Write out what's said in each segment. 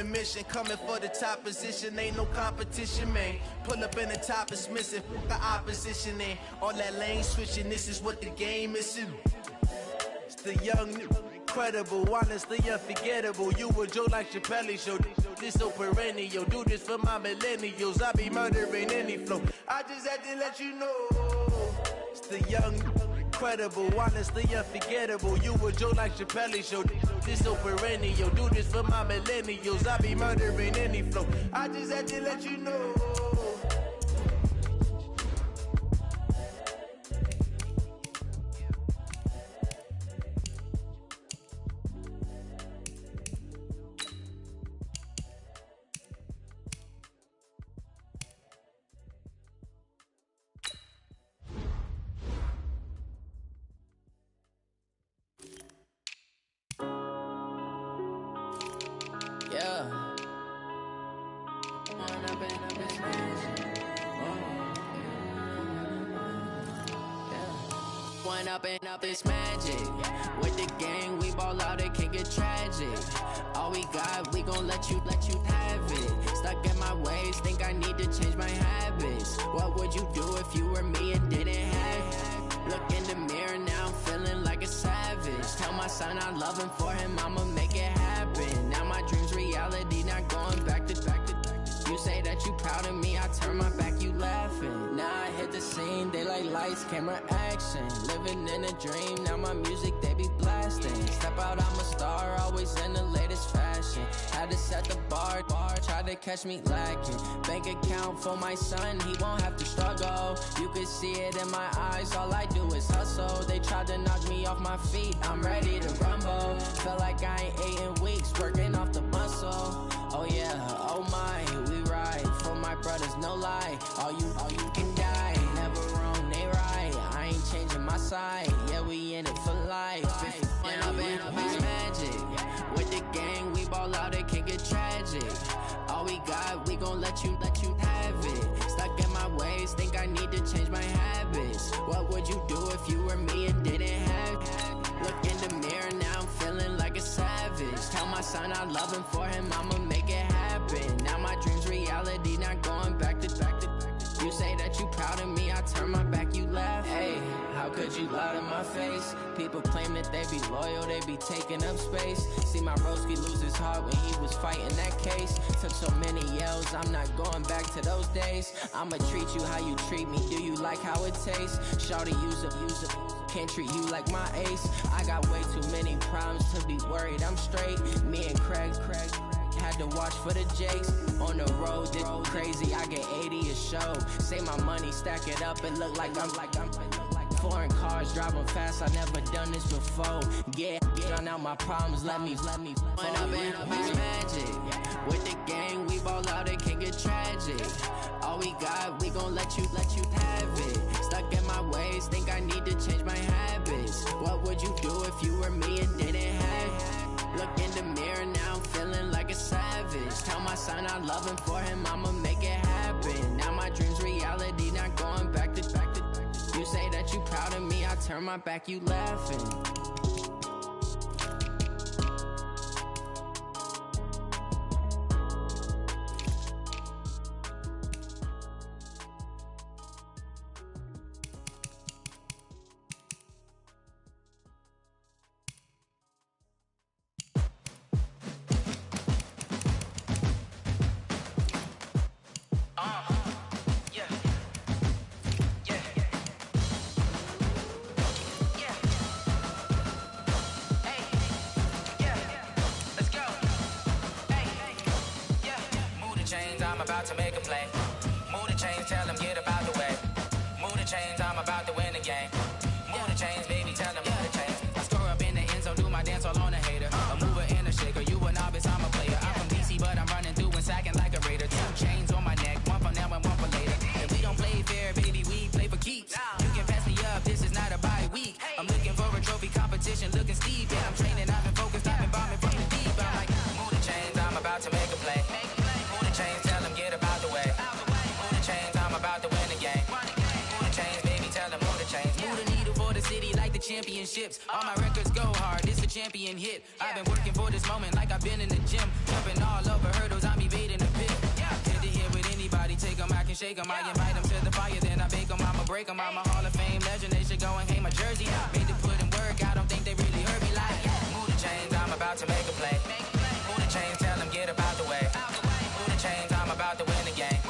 a mission, coming for the top position. Ain't no competition, man. Pull up in the top is missing, the opposition in. All that lane switching, this is what the game is. It's the young, incredible, honestly unforgettable. You a Joe like Chappelle show. This so perennial, do this for my millennials. I be murdering any flow. I just had to let you know. It's the young, incredible, honestly unforgettable. You a Joe like Chappelle show. This so perennial, do this for my millennials. I be murdering any flow. I just had to let you know. Up this magic. With the gang, we ball out, it can get tragic. All we got, we gon' let you have it. Stuck in my ways, think I need to change my habits. What would you do if you were me and didn't have it? Look in the mirror, now I'm feeling like a savage. Tell my son I love him, for him I'ma make it happen. Now my dream's reality, not going back to. You say that you proud of me, I turn my back, you laughing. Now I hit the scene, they like lights, camera, action. Living in a dream, now my music, they be blasting. Step out, I'm a star, always in the latest fashion. Had to set the bar, try to catch me lacking. Bank account for my son, he won't have to struggle. You can see it in my eyes, all I do is hustle. They tried to knock me off my feet, I'm ready to rumble. Feel like I ain't ate in weeks, working off the muscle. Oh yeah, oh my, we ride for my brothers, no lie. All you can die, never wrong, they right. I ain't changing my side, yeah, we in it for life. When up it's magic. With the gang, we ball out, it can get tragic. All we got, we gon' let you have it. Stuck in my ways, think I need to change my habits. What would you do if you were me and didn't have it? Look in the mirror, now I'm feeling like a savage. Tell my son I love him, for him I'ma make it happen. Now my dream's reality, not going back to. You say that you proud of me, I turn my back, you laugh. Hey, how could you lie to my face? People claim that they be loyal, they be taking up space. See my broski lose his heart when he was fighting that case. Took so many yells, I'm not going back to those days. I'ma treat you how you treat me, do you like how it tastes? Shawty, use up. Can't treat you like my ace. I got way too many problems to be worried, I'm straight. Me and Craig had to watch for the Jakes. On the road, this crazy, I get 80 a show. Say my money, stack it up, and look like I'm foreign cars, driving fast, I never done this before. Yeah, drown out my problems, let me When up it's magic. With the gang, we ball out, it can get tragic. All we got, we gon' let you have it. Stuck in my ways, think I need to change my habits. What would you do if you were me and didn't have it? Look in the mirror, now I'm feeling like a savage. Tell my son I love him, for him I'ma make it happen. Now my dream's reality, not going back to. You say that you proud of me, I turn my back, you laughing. About to make a play. Move the chains, tell them get about the way. Move the chains, I'm about to win the game. Move the chains, baby, tell them move the chains. I score up in the end zone, do my dance all on a hater. A mover and a shaker, you a novice, I'm a player. I'm from DC, but I'm running through and sacking like a raider. 2 chains on my neck, one for now and one for later. And we don't play fair, baby, we play for keeps. You can pass me up, this is not a bye week. I'm looking for a trophy competition, looking steep. Yeah, I'm training, I've been focused, I've been bombing from the deep. I'm like, move the chains, I'm about to make a play. Move the chains, tell them get about the way. Move the chains, I'm about to win the game. Move the chains, baby, tell them move the chains. Move the needle for the city like the championships. All my records go hard, it's a champion hit. I've been working for this moment like I've been in the gym. Jumping all over her shake 'em. I invite 'em to the fire, then I bake 'em. I'ma break 'em. I'm a Hall of Fame legend. They should go and hang my jersey. Made to put in work. I don't think they really heard me like. Move the chains, I'm about to make a play. Move the chains, tell them get up out the way. Move the chains, I'm about to win the game.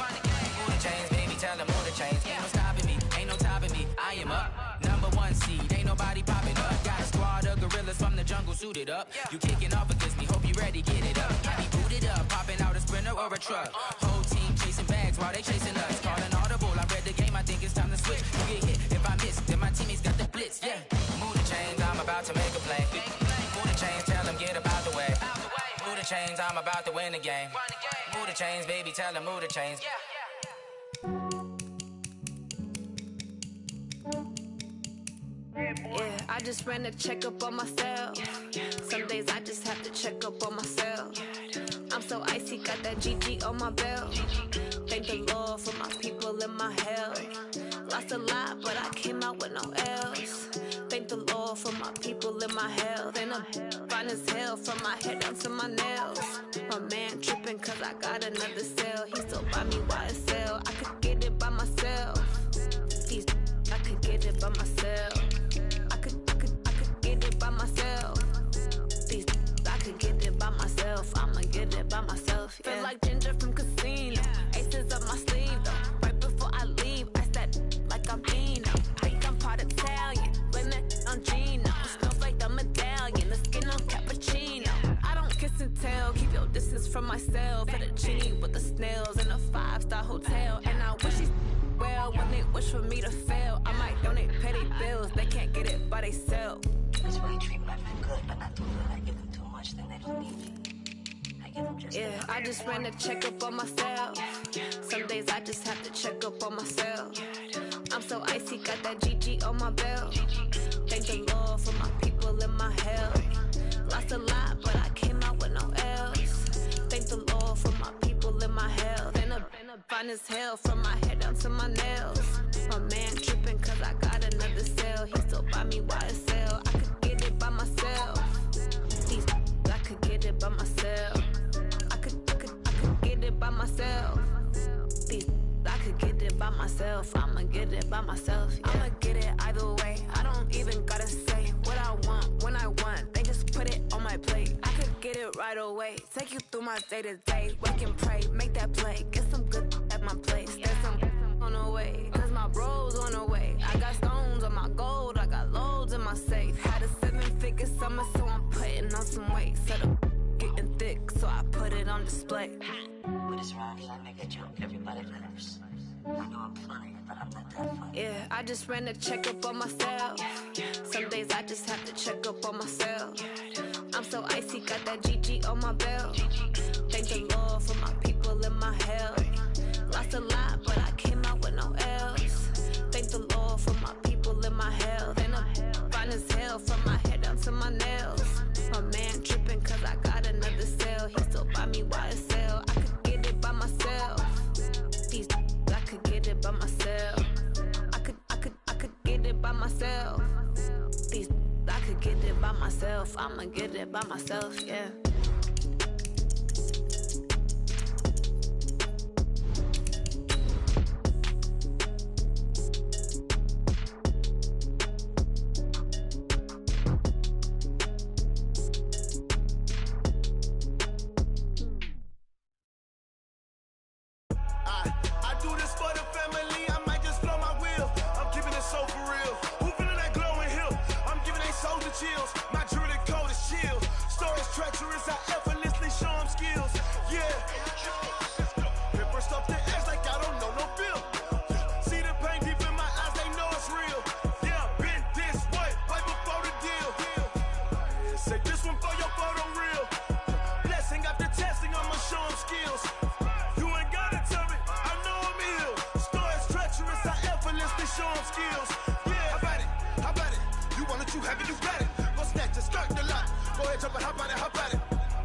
Move the chains, baby, tell them move the chains. Ain't no stopping me, ain't no topping me. I am up, #1 seed. Ain't nobody popping up. Got a squad of gorillas from the jungle suited up. You kicking off against me, hope you ready, get it up. I be booted up, popping out a Sprinter or a truck. Whole team chasing bags while they chasing us. Calling audible, I read the game, I think it's time to switch. You get hit, if I miss, then my teammates got the blitz, yeah. Move the chains, I'm about to make a play. Move the chains, tell them get up out the way. Move the chains, I'm about to win the game. Move the chains, baby, tell them move the chains. Yeah, I just ran a checkup on myself. Some days I just have to check up on myself. I'm so icy, got that GG on my belt. Thank the Lord for my people and my health. Lost a lot, but I came out with no else. Thank the Lord for my people and my health. And I'm fine as hell from my head down to my nails. My man tripping cause I got another cell. He still buy me YSL. I could get it by myself. These I could get it by myself. I could get it by myself. These I could get it by myself. I'ma get it by myself. Yeah. Feel like Ginger from Casino. Aces up my sleeve though. Right before I leave, I said like I'm Dino. Think I'm part Italian. Blame it on Gino. Smells like the medallion. The skin on cappuccino. I don't kiss and tell. Keep your distance from myself. For the genie with the snails in a 5-star hotel. And I wish he's well when they wish for me to fail. I might donate petty bills. They can't get it by themselves. That's why you treat my friend good, but not too good. I give them too much, then they don't need me. I give them just yeah, I just ran a checkup on myself. Some days I just have to check up on myself. I'm so icy, got that GG on my belt. Thank the Lord for my people and my health. Lost a lot, but I came out with no else. Thank the Lord for my people and my health. And I'm fine as hell from my head down to my nails. My man tripping cause I got another cell. He still buy me YSL. I could get it by myself. These I could get it by myself. I could get it by myself. These I could get it by myself. I'ma get it by myself. Yeah. I'ma get it either way. I don't even gotta say what I want when I want. They just put it on my plate. I could get it right away. Take you through my day to day. Wake and pray, make that play. Get some good at my place. There's some on the way. Cause my bros on the way. I got stones on my gold. I got loads in my safe. Had a 7-figure summer, so I'm putting on some weight. Set up getting thick, so I put it on display. With this round, I make a joke, everybody laughs. I know I'm funny, but I'm not that funny. Yeah, I just ran a checkup on myself. Some days I just have to check up on myself. I'm so icy, got that GG on my belt. Thank the Lord for my people and my health. Lost a lot, but I came out with no else. Thank the Lord for my people and my health. And I'm fine as hell from my head down to my nails. My man tripping cause I got another cell. He still buy me YSL. I could get it by myself. These I could get it by myself. I could get it by myself. These I could get it by myself. I'ma get it by myself, yeah. I do this for the family, I might just blow my wheel. I'm keeping it so for real. Who feeling that glowing hill? I'm giving they soldier chills. My jewelry code is chill. Stories treacherous, I effortlessly show them skills. Yeah. Pepper stuff the edge like I don't know no feel. See the pain deep in my eyes, they know it's real. Yeah, been this way, right before the deal. Say this one for your photo real. Blessing after testing, I'ma show them skills. You ain't gotta tell me, I know I'm ill. Stories treacherous, I effortlessly show them skills. Yeah, how about it? How about it? You want it, you have it, you got it. Go snatch it, start the lot. Go ahead, jump it, how about it? How about it?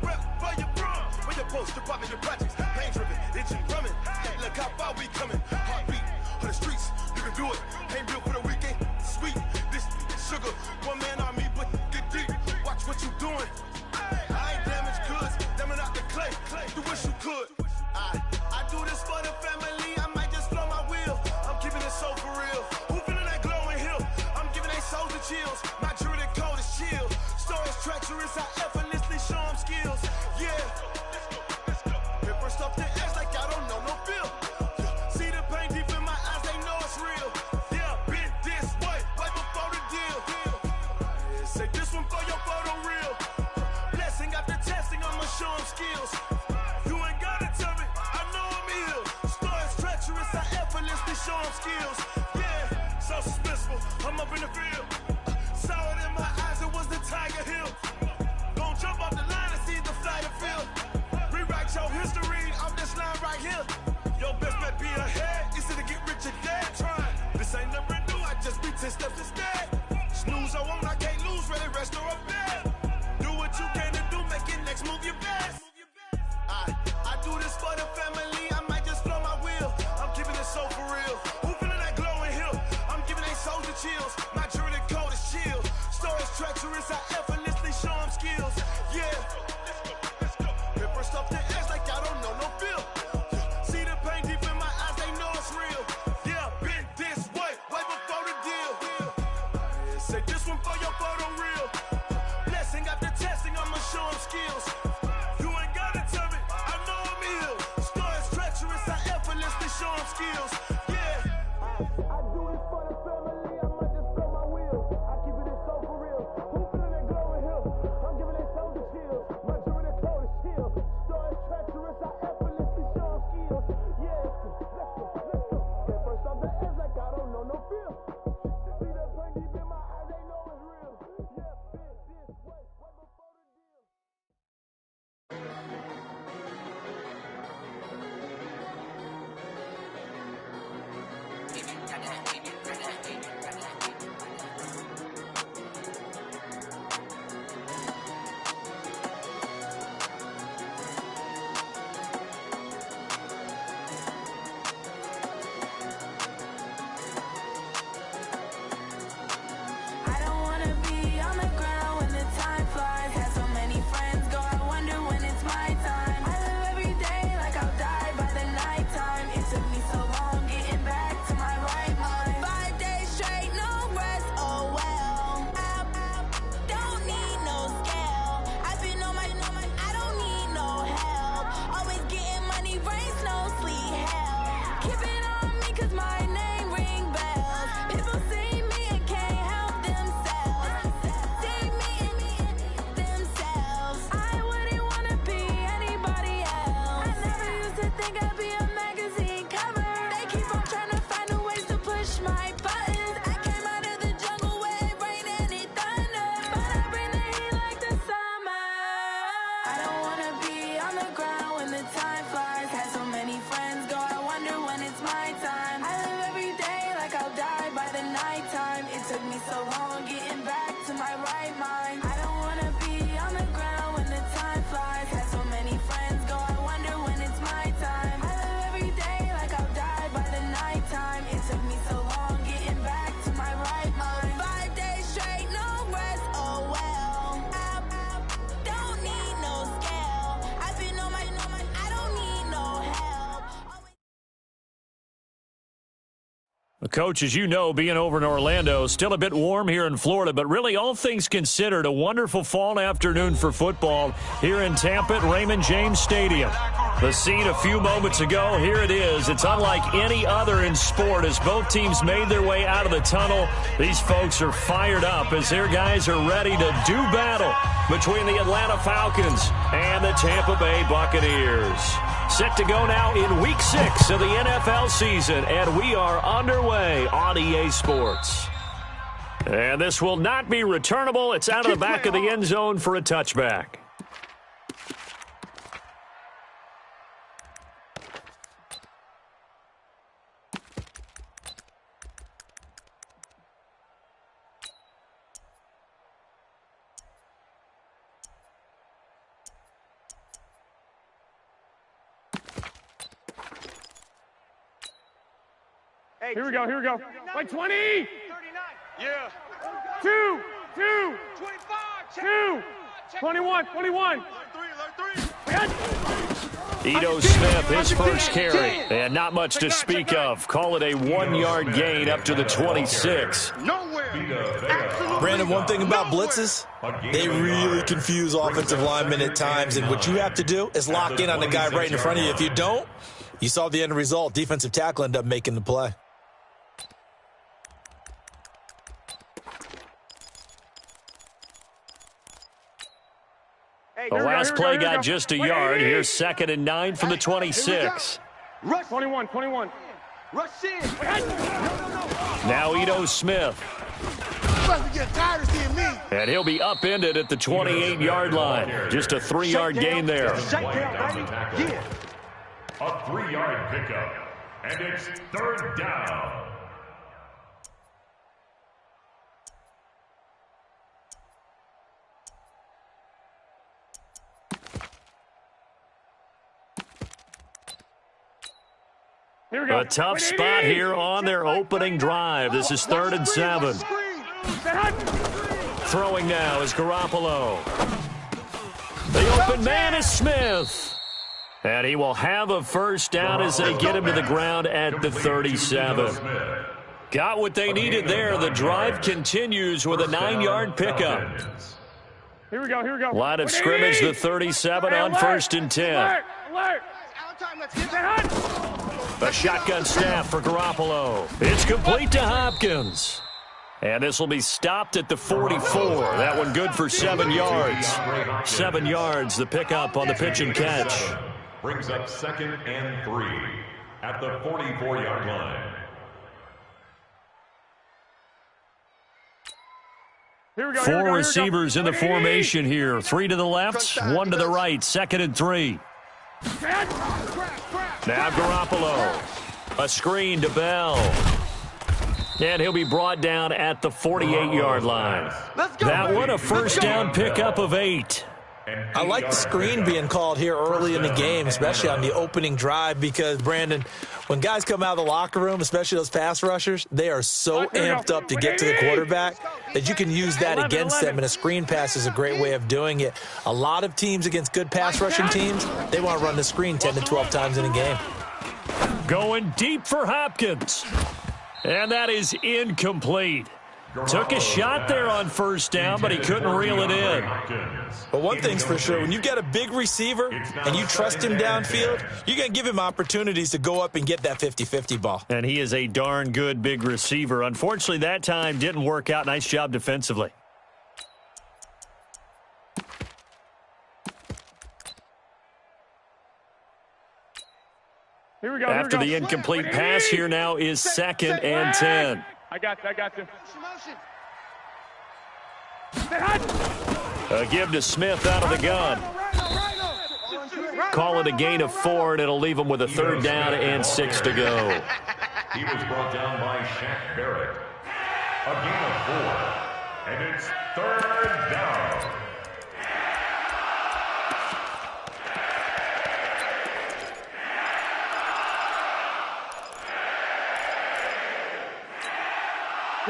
Rep for your brum, for your poster, pop your projects. Pain driven, itching, drumming. Look how far we coming. Heartbeat for the streets, you can do it. Ain't built for the weekend, sweet. This sugar, one man army, but get deep. Watch what you doing. I ain't damaged goods, damn it out the clay. Do wish you could. I do this for the family, I might just flow treacherous, I effortlessly show them skills. Yeah. Let's go. Paper stuff the edge like I don't know no feel. See the pain deep in my eyes, they know it's real. Yeah, been this way before the deal. Say this one for your photo reel. Blessing after testing, I'ma show them skills. You ain't gotta tell me, I know I'm ill. Story's treacherous, I effortlessly show them skills. Yeah, so suspenseful, I'm up in the field. Saw it in my eyes, it was the Tiger Hill. Gon' jump off the line and see the flight of field. Rewrite your history off this line right here. Your best bet be ahead, easy to get rich or dead trying. This ain't never new, I just be 10 steps instead. Snooze I won't, I can't lose, ready, rest or a bed. Do what you can to do, make your next move your best. I do this for the family, I might just flow my wheel. I'm keeping it so for real. Who feeling that glowing hill? I'm giving they souls the chills. My journey code is chill. Story's treacherous, I effortlessly show them skills. Yeah. Let's go. Paper stuff the edge like I don't know no feel. See the pain deep in my eyes, they know it's real. Yeah, been this way before the deal. Say this one for your photo reel. Blessing after testing, I'ma show them skills. You ain't gotta tell me, I know I'm ill. Story's treacherous, I effortlessly show them skills. Yeah. I do this for the family, I might just blow my wheel. I keep it so for real. Who feeling that glowing hill? I'm giving they souls the chills. My journey code is chill. Story's treacherous, I effortlessly show them skills. Yeah. Let's go. Get first off the edge like I don't know no feel. See the pain deep in my eyes, they know it's real. Yeah, been this way before the deal. I don't wanna be on the ground when the time flies. Had so many friends go, I wonder when it's my time. I live every day like I'll die by the nighttime. It took me so long getting back to my right mind. 5 days straight, no rest, oh well. I don't need no scale. I've been on my, I don't need no help. Always getting money, rain, snow, sleet, hell. Keep it on me 'cause my name ring bells. People see me and can't help themselves. See me and themselves. I wouldn't wanna be anybody else. I never used to think I'd be a magazine cover. They keep on trying to find a ways to push my buttons. I came out of the jungle where it rained and it thundered, but I bring the heat like the summer. I don't wanna be on the ground when the time flies. Had so many friends go, I wonder when it's my time. I live every day like I'll die by the nighttime. It took me so long getting back to my right mind. I don't wanna be on the ground when the time flies. Had so many friends go, I wonder when it's my time. I live every day like I'll die by the nighttime. It took me so long getting back to my right mind. 5 days straight, no rest, oh well. I don't need no scale. I've been on my, I don't need no help. Coach, as you know, being over in Orlando, still a bit warm here in Florida, but really all things considered, a wonderful fall afternoon for football here in Tampa at Raymond James Stadium. The scene a few moments ago, here it is. It's unlike any other in sport as both teams made their way out of the tunnel. These folks are fired up as their guys are ready to do battle between the Atlanta Falcons and the Tampa Bay Buccaneers. Set to go now in Week 6 of the NFL season, and we are underway on EA Sports. And this will not be returnable. It's out of the back of the end zone for a touchback. Here we go. Like 20. 39. Yeah. 2. 25. 2. 21. Like three. We got Ito Smith, his first carry. And not much to speak of. Call it a 1-yard gain up to the 26. Brandon, one thing about blitzes, they really confuse offensive linemen at times. And what you have to do is lock in on the guy right in front of you. If you don't, you saw the end result. Defensive tackle ended up making the play. The last play got just a yard. Here's 2nd and 9 from the 26. Rush 21. Rush in. Now Ito Smith. And he'll be upended at the 28-yard line. Just a 3-yard gain there. A 3-yard pickup. And it's 3rd down. A tough spot here on their opening drive. This is 3rd and 7. Throwing now is Garoppolo. The open man is Smith. And he will have a first down as they get him to the ground at the 37. Got what they needed there. The drive continues with a 9-yard pickup. Here we go. Line of scrimmage, the 37 on 1st and 10. A shotgun snap for Garoppolo. It's complete to Hopkins. And this will be stopped at the 44. That one good for 7 yards. 7 yards, the pickup on the pitch and catch. Brings up 2nd and 3 at the 44-yard line. Four receivers in the formation here. 3 to the left, 1 to the right. 2nd and 3. Now Garoppolo. A screen to Bell. And he'll be brought down at the 48-yard line. That one a first down pickup of 8. I like the screen being called here early in the game, especially on the opening drive, because, Brandon, when guys come out of the locker room, especially those pass rushers, they are so amped up to get to the quarterback that you can use that against them, and a screen pass is a great way of doing it. A lot of teams against good pass rushing teams, they want to run the screen 10 to 12 times in a game. Going deep for Hopkins. And that is incomplete. Took a shot there on first down, but he couldn't reel it in. But one thing's for sure, when you've got a big receiver and you trust him downfield, you're going to give him opportunities to go up and get that 50-50 ball. And he is a darn good big receiver. Unfortunately, that time didn't work out. Nice job defensively. After the incomplete pass, here now is 2nd and 10. I got you. A give to Smith out of the gun. Call it a gain of 4, and it'll leave him with a 3rd down and 6 to go. He was brought down by Shaq Barrett. A gain of 4, and it's 3rd down.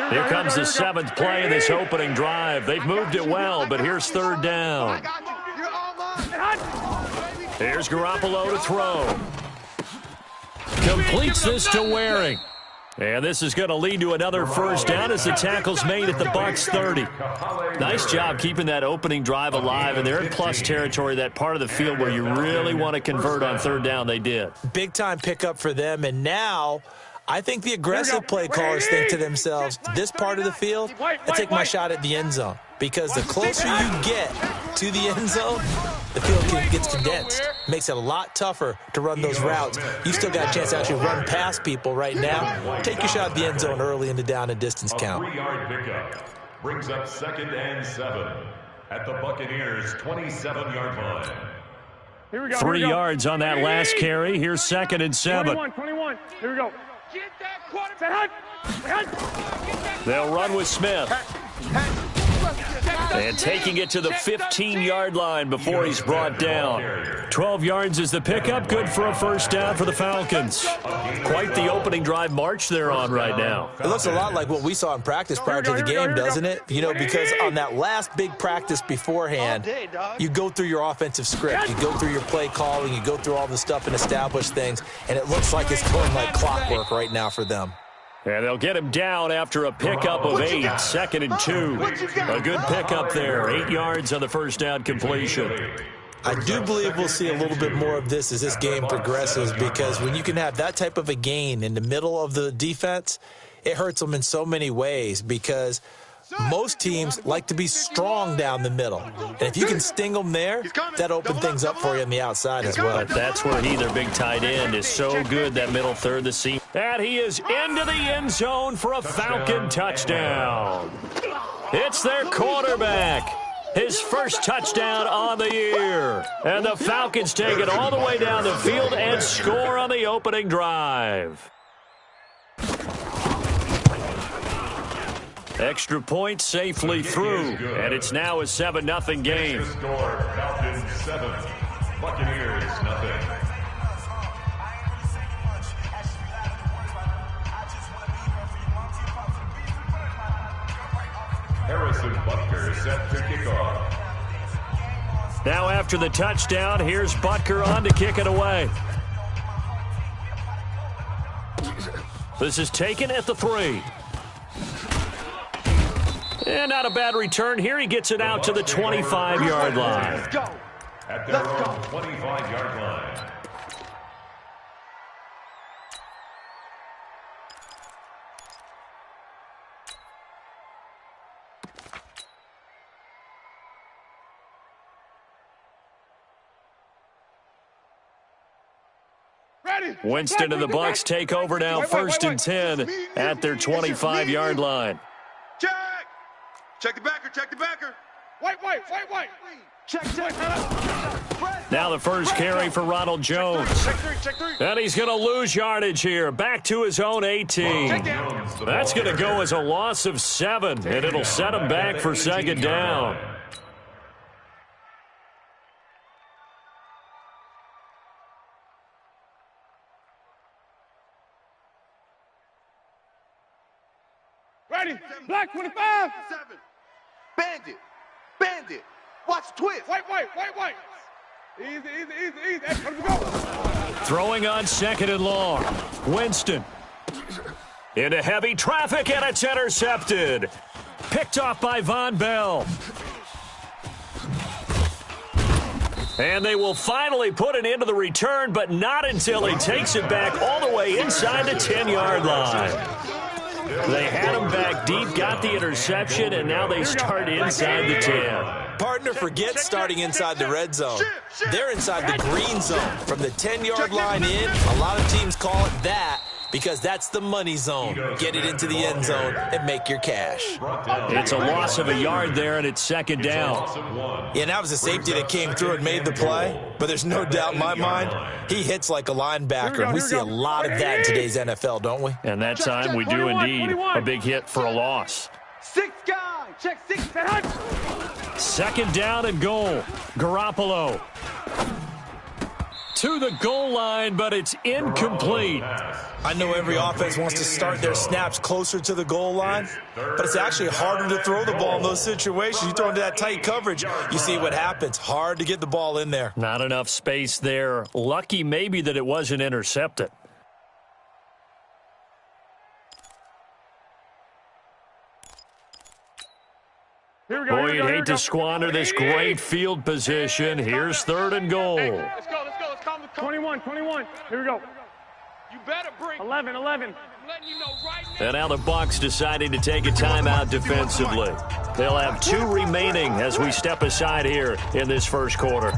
Here comes the 7th play of this opening drive. They've moved it well, but here's 3rd down. Here's Garoppolo to throw. Completes this to Waring. And this is going to lead to another first down as the tackle's made at the Bucs 30. Nice job keeping that opening drive alive, and they're in plus territory, that part of the field where you really want to convert on 3rd down. They did. Big-time pickup for them, and now I think the aggressive play callers think to themselves, this part of the field, I take my shot at the end zone. Because the closer you get to the end zone, the field gets condensed. Makes it a lot tougher to run those routes. You've still got a chance to actually run past people right now. Take your shot at the end zone early in the down and distance count. A 3-yard pickup brings up 2nd and 7 at the Buccaneers' 27-yard line. 3 yards on that last carry. Here's 2nd and 7. 21. Here we go. They'll run with Smith. And taking it to the 15-yard line before he's brought down. 12 yards is the pickup. Good for a first down for the Falcons. Quite the opening drive march they're on right now. It looks a lot like what we saw in practice prior to the game, doesn't it? You know, because on that last big practice beforehand, you go through your offensive script. You go through your play calling. You go through all the stuff and establish things. And it looks like it's going like clockwork right now for them. And they'll get him down after a pickup of 8, 2nd and 2. A good pickup there, 8 yards on the first down completion. I do believe we'll see a little bit more of this as this game progresses, because when you can have that type of a gain in the middle of the defense, it hurts them in so many ways, because most teams like to be strong down the middle. And if you can sting them there, that opens things up for you on the outside as well. But that's where he, their big tight end, is so good, that middle third, the seam. And he is into the end zone for a Falcon touchdown. It's their quarterback. His first touchdown on the year. And the Falcons take it all the way down the field and score on the opening drive. Extra point safely through, and it's now a 7-0 game. Falcons 7, Buccaneers 0. Harrison Butker set to kick off. Now after the touchdown, here's Butker on to kick it away. This is taken at the 3. And not a bad return here. He gets it out to the 25-yard line. Let's go. At their own 25-yard line. Winston and the Bucs take over now, 1st and 10 at their 25-yard line. Check the backer, check the backer. Wait. Check. Now the first carry for Ronald Jones. Check three. And he's going to lose yardage here. Back to his own 18. That's going to go as a loss of 7, and it'll set him back for 2nd down. Ready. Black 25. 7. Bandit. Watch twist. Wait. Easy. That's where we go. Throwing on 2nd and long. Winston. Into heavy traffic, and it's intercepted. Picked off by Von Bell. And they will finally put it into the return, but not until he takes it back all the way inside the 10-yard line. They had him back deep, got the interception, and now they start inside the 10. Partner, forget starting inside the red zone. They're inside the green zone. From the 10-yard line in, a lot of teams call it that because that's the money zone. Get it into the end zone and make your cash. It's a loss of a yard there, and it's 2nd down. Yeah, and that was a safety that came through and made the play, but there's no doubt in my mind he hits like a linebacker, and we see a lot of that in today's NFL, don't we? And that time we do indeed a big hit for a loss. 6 guy. Check 6. 2nd down and goal. Garoppolo to the goal line, but it's incomplete. I know every offense wants to start their snaps closer to the goal line, but it's actually harder to throw the ball in those situations. You throw into that tight coverage, you see what happens. Hard to get the ball in there. Not enough space there. Lucky maybe that it wasn't intercepted. Boy, you'd hate to squander this great field position. Here's 3rd and goal. Let's go. 21. Here we go. You better bring 11. I'm letting you know right now. And now the Bucs deciding to take a timeout defensively. They'll have 2 remaining as we step aside here in this first quarter.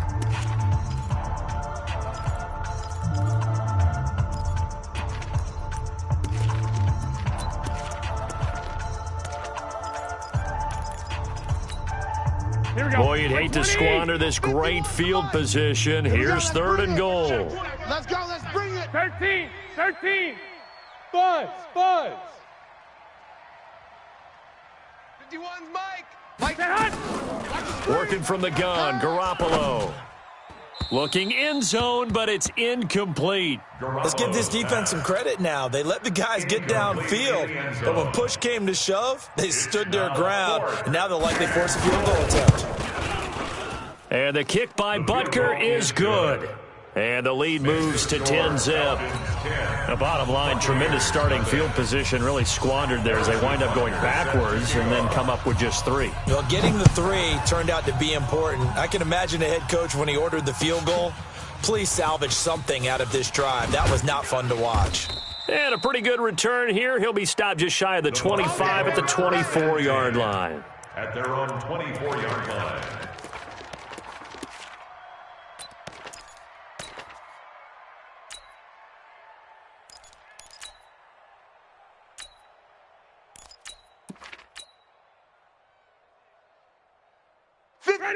Boy, you'd hate to squander this great field position. Here's 3rd and goal. Let's go. Let's bring it. 13. Buzz. 51's Mike. Working from the gun, Garoppolo. Looking end zone, but it's incomplete. Let's give this defense some credit now. They let the guys get downfield, but when push came to shove, they stood their ground, and now they'll likely force a field goal attempt. And the kick by Butker is good. And the lead moves to 10-zip. The bottom line, tremendous starting field position, really squandered there as they wind up going backwards and then come up with just 3. Well, getting the 3 turned out to be important. I can imagine the head coach when he ordered the field goal. Please salvage something out of this drive. That was not fun to watch. And a pretty good return here. He'll be stopped just shy of the 25 at the 24-yard line. At their own 24-yard line.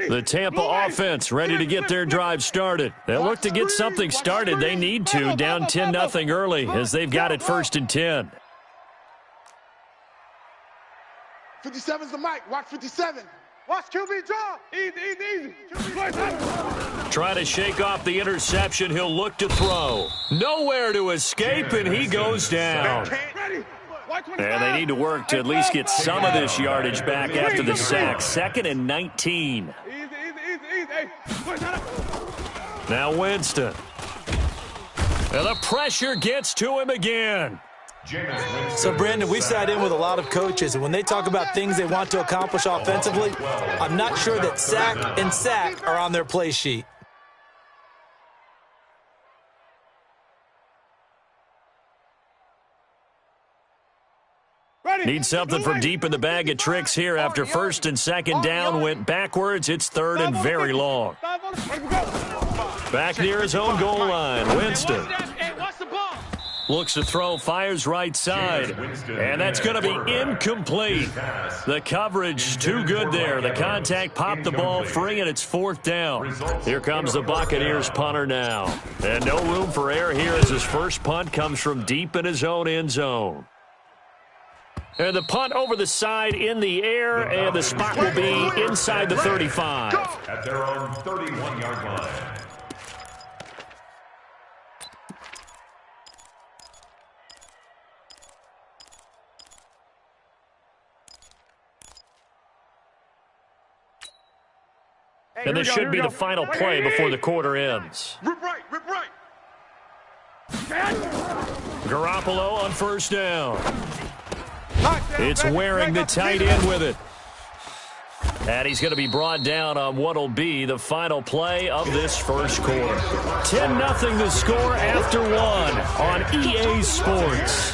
The Tampa offense ready to get their drive started. They'll look to get something started. They need to, down 10-0 early as they've got it 1st and 10. 57's the mic. Watch 57. Watch QB draw. Easy. Trying to shake off the interception. He'll look to throw. Nowhere to escape, and he goes down. And they need to work to at least get some of this yardage back after the sack. 2nd and 19. Now Winston. And the pressure gets to him again. So, Brandon, we've sat in with a lot of coaches, and when they talk about things they want to accomplish offensively, I'm not sure that sack and sack are on their play sheet. Need something from deep in the bag of tricks here after 1st and 2nd down. Went backwards. It's 3rd and very long. Back near his own goal line. Winston. Looks to throw, fires right side. And that's going to be incomplete. The coverage too good there. The contact popped the ball free, and it's 4th down. Here comes the Buccaneers punter now. And no room for error here as his first punt comes from deep in his own end zone. And the punt over the side in the air, and the spot will be inside the 35. At their own 31-yard line. And this should be the final play before the quarter ends. Rip right. Garoppolo on 1st down. It's wearing the tight end with it. And he's going to be brought down on what will be the final play of this first quarter. 10-0 the score after 1 on EA Sports.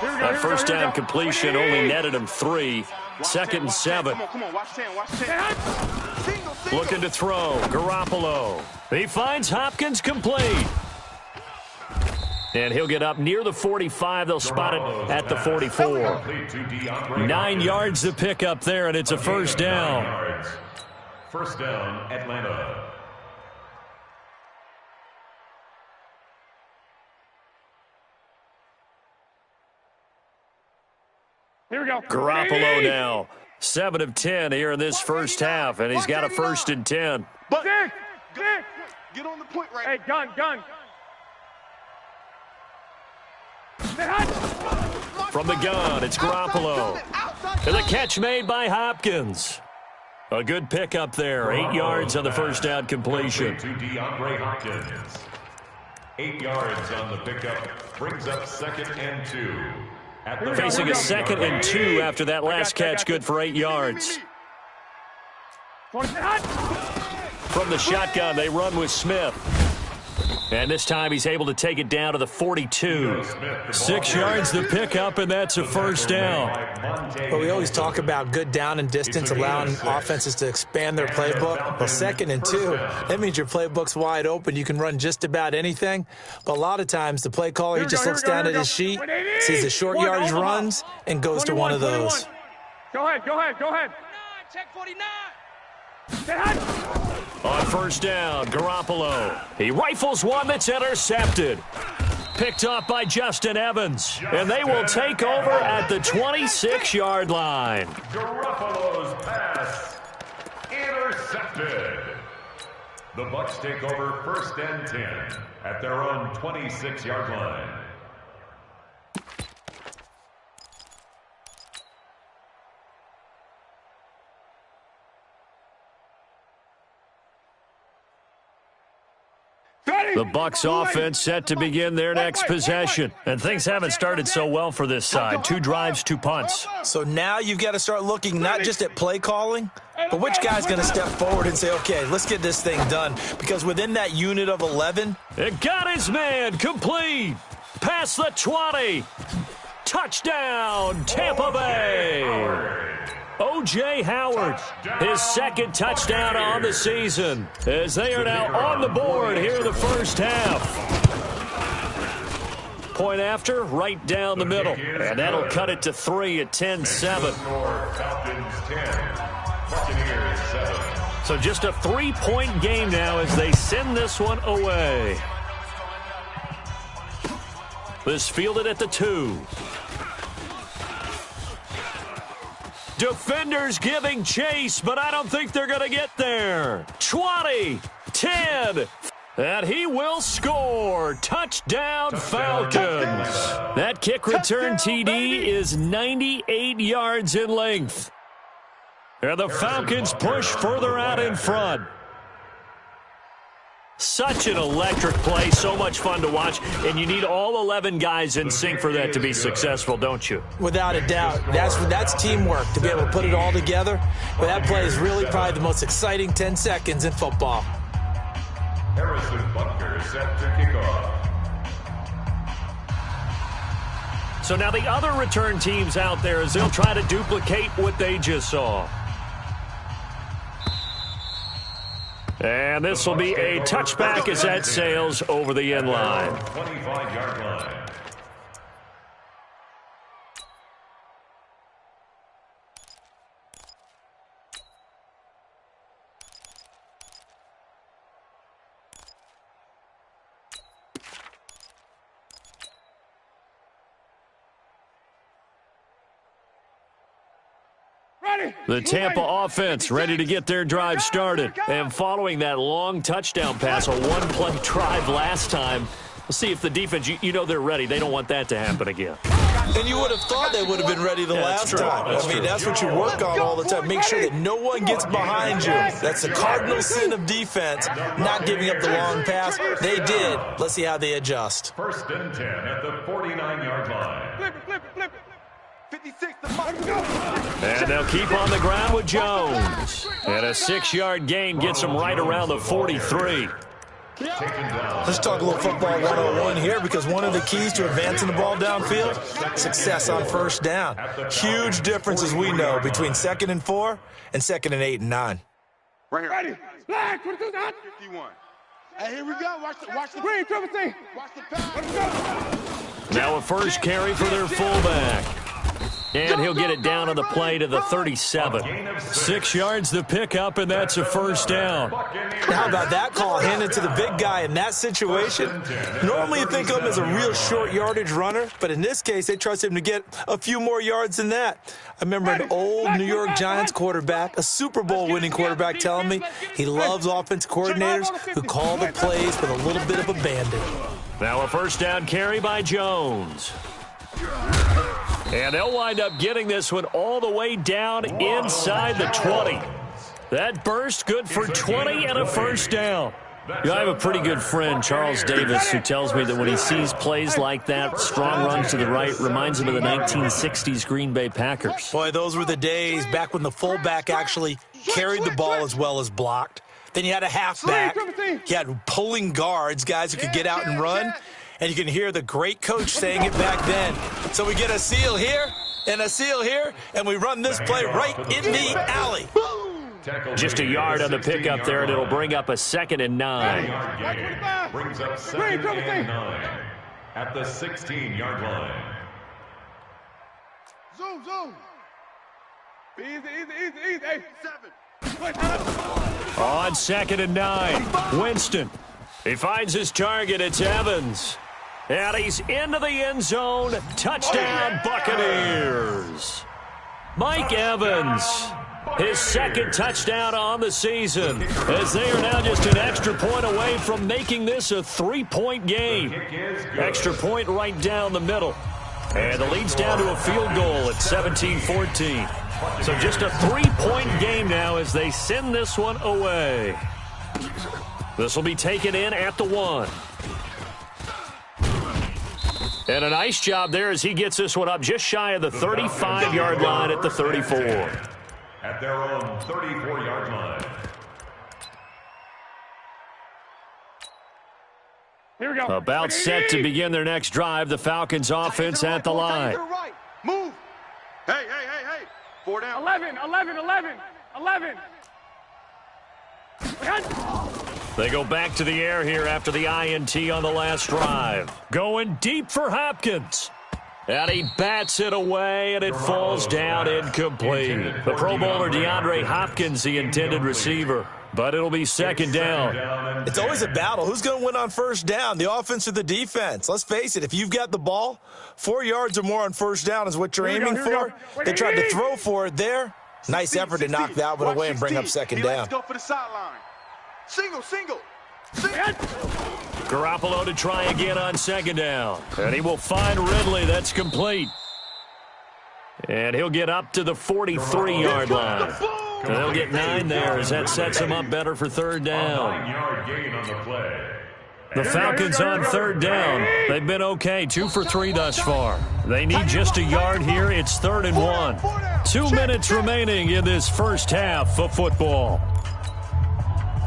That first down completion only netted him 3. 2nd and 7. Come on, watch 10. Looking to throw. Garoppolo. He finds Hopkins complete. And he'll get up near the 45. They'll spot it at the 44. 9 yards to pick up there, and it's a 1st down. 1st down, Atlanta. Here we go. Garoppolo now. 7 of 10 here in this first half, and he's got a 1st and 10. Dick! Get on the point right. Hey, gun. From the gun, it's Garoppolo. And the catch made by Hopkins. A good pickup there. 8 yards on the first down completion. To DeAndre Hopkins. 8 yards on the pickup. Brings up 2nd and 2. Facing a 2nd and 2 after that last catch, good for 8 yards. From the shotgun, they run with Smith. And this time he's able to take it down to the 42. 6 yards to pick up, and that's a 1st down. But we always talk about good down and distance, allowing offenses to expand their playbook. Well, 2nd and 2, that means your playbook's wide open. You can run just about anything. But a lot of times the play caller, he just looks down at his sheet, sees the short yardage runs, and goes to one of those. Go ahead. Check 49. On first down, Garoppolo. He rifles one that's intercepted. Picked off by Justin Evans. And they will take over at the 26-yard line. Garoppolo's pass intercepted. The Bucs take over first and 10 at their own 26-yard line. The Bucs offense set to begin their next possession. And things haven't started so well for this side. 2 drives, 2 punts. So now you've got to start looking not just at play calling, but which guy's going to step forward and say, okay, let's get this thing done. Because within that unit of 11. It got his man complete. Past the 20. Touchdown, Tampa Bay. O.J. Howard, his second touchdown on the season, as they are now on the board here in the first half. Point after, right down the middle, and that'll cut it to 3 at 10-7. So just a 3-point game now as they send this one away. This fielded at the 2. Defenders giving chase, but I don't think they're going to get there. 20, 10, and he will score. Touchdown, Falcons. That kick return TD is 98 yards in length. And the Falcons push further out in front. Such an electric play, so much fun to watch, and you need all 11 guys in sync for that to be successful, don't you? Without a doubt. That's teamwork, to be able to put it all together. But that play is really probably the most exciting 10 seconds in football. Harrison Butker set to kick off. So now the other return teams out there as they'll try to duplicate what they just saw. And this will be a touchback as that sails over the end line. 25-yard line. The Tampa offense ready to get their drive started. And following that long touchdown pass, a one-play drive last time, we'll see if the defense, you know they're ready. They don't want that to happen again. And you would have thought they would have been ready the last time. That's what you work on all the time. Make sure that no one gets behind you. That's the cardinal sin of defense, not giving up the long pass. They did. Let's see how they adjust. First and 10 at the 49-yard line. Flip it. 56 to and they'll keep on the ground with Jones. And a 6-yard gain gets them right around the 43. Let's talk a little football 101 here, because one of the keys to advancing the ball downfield, success on first down. Huge difference, as we know, between 2nd and 4 and 2nd and 8 and 9. Right here. Ready. Black, 51. Hey, here we go. Watch the green, watch the pass. Now a first carry for their fullback. And he'll get it down on the play to the 37. 6 yards to pick up, and that's a first down. How about that call handed to the big guy in that situation? Normally you think of him as a real short yardage runner, but in this case they trust him to get a few more yards than that. I remember an old New York Giants quarterback, a Super Bowl winning quarterback, telling me he loves offensive coordinators who call the plays with a little bit of abandon. Now a first down carry by Jones. And they'll wind up getting this one all the way down inside the 20. That burst good for 20 and a first down. I have a pretty good friend, Charles Davis, who tells me that when he sees plays like that, strong runs to the right, reminds him of the 1960s Green Bay Packers. Boy, those were the days back when the fullback actually carried the ball as well as blocked. Then you had a halfback. You had pulling guards, guys who could get out and run. And you can hear the great coach saying it back then. So we get a seal here and a seal here, and we run this play right in the alley. Just a yard on the pickup there, and it'll bring up a 2nd and 9. Brings up 2nd and 9 at the 16-yard line. Zoom. Easy. Hey, 7. On 2nd and 9, Winston. He finds his target. It's Evans. And he's into the end zone. Touchdown, Buccaneers. Mike Evans, his second touchdown on the season, as they are now just an extra point away from making this a 3-point game. Extra point right down the middle. And the lead's down to a field goal at 17-14. So just a 3-point game now as they send this one away. This will be taken in at the 1. And a nice job there as he gets this one up just shy of the 35-yard line at the 34. At their own 34-yard line. Here we go. About set to begin their next drive. The Falcons offense at the line. Right. Move. Hey. 4 down. 11. They go back to the air here after the INT on the last drive. Going deep for Hopkins. And he bats it away, and it falls down incomplete. The Pro Bowler DeAndre Hopkins, the intended receiver. But it'll be 2nd down. It's always a battle. Who's going to win on 1st down, the offense or the defense? Let's face it, if you've got the ball, 4 yards or more on 1st down is what you're aiming for. They tried to throw for it there. Nice effort to knock that one away and bring up 2nd down. Let's go for the sideline. Single. Garoppolo to try again on 2nd down. And he will find Ridley. That's complete. And he'll get up to the 43-yard line. And they'll get 9 there as that sets him up better for 3rd down. 9-yard gain on the play. The Falcons on 3rd down. They've been okay, 2 for 3 thus far. They need just a yard here. It's 3rd and 1. 2 minutes remaining in this first half of football.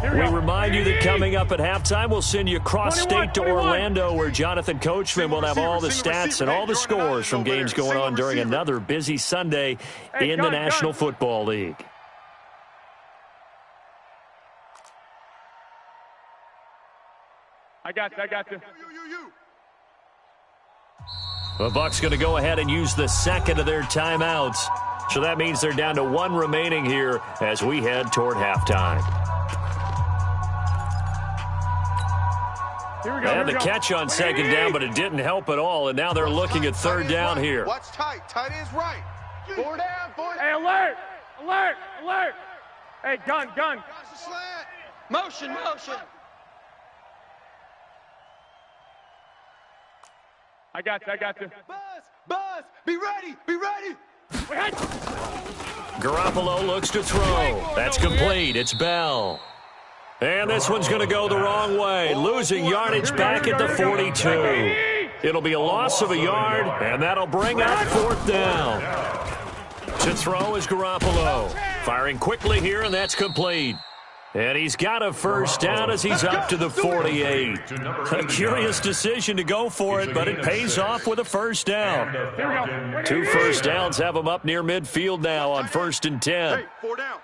We remind you that coming up at halftime, we'll send you cross-state to Orlando, where Jonathan Coachman will have all the stats and all the scores from games going on during another busy Sunday in the National Football League. I got you. The Bucs going to go ahead and use the second of their timeouts. So that means they're down to 1 remaining here as we head toward halftime. Here we They had the catch on 2nd down, but it didn't help at all, and now they're looking at 3rd down here. Watch tight. Tight ends right. 4 down. Hey, alert. Hey, gun. Motion. I got you. Buzz. Be ready. Garoppolo looks to throw. That's complete. It's Bell. And this one's going to go the wrong way, losing yardage back at the 42. It'll be a loss of a yard, and that'll bring up 4th down. To throw is Garoppolo. Firing quickly here, and that's complete. And he's got a 1st down as he's up to the 48. A curious decision to go for it, but it pays off with a 1st down. 2 1st downs have him up near midfield now on 1st and 10. Hey, 4 down.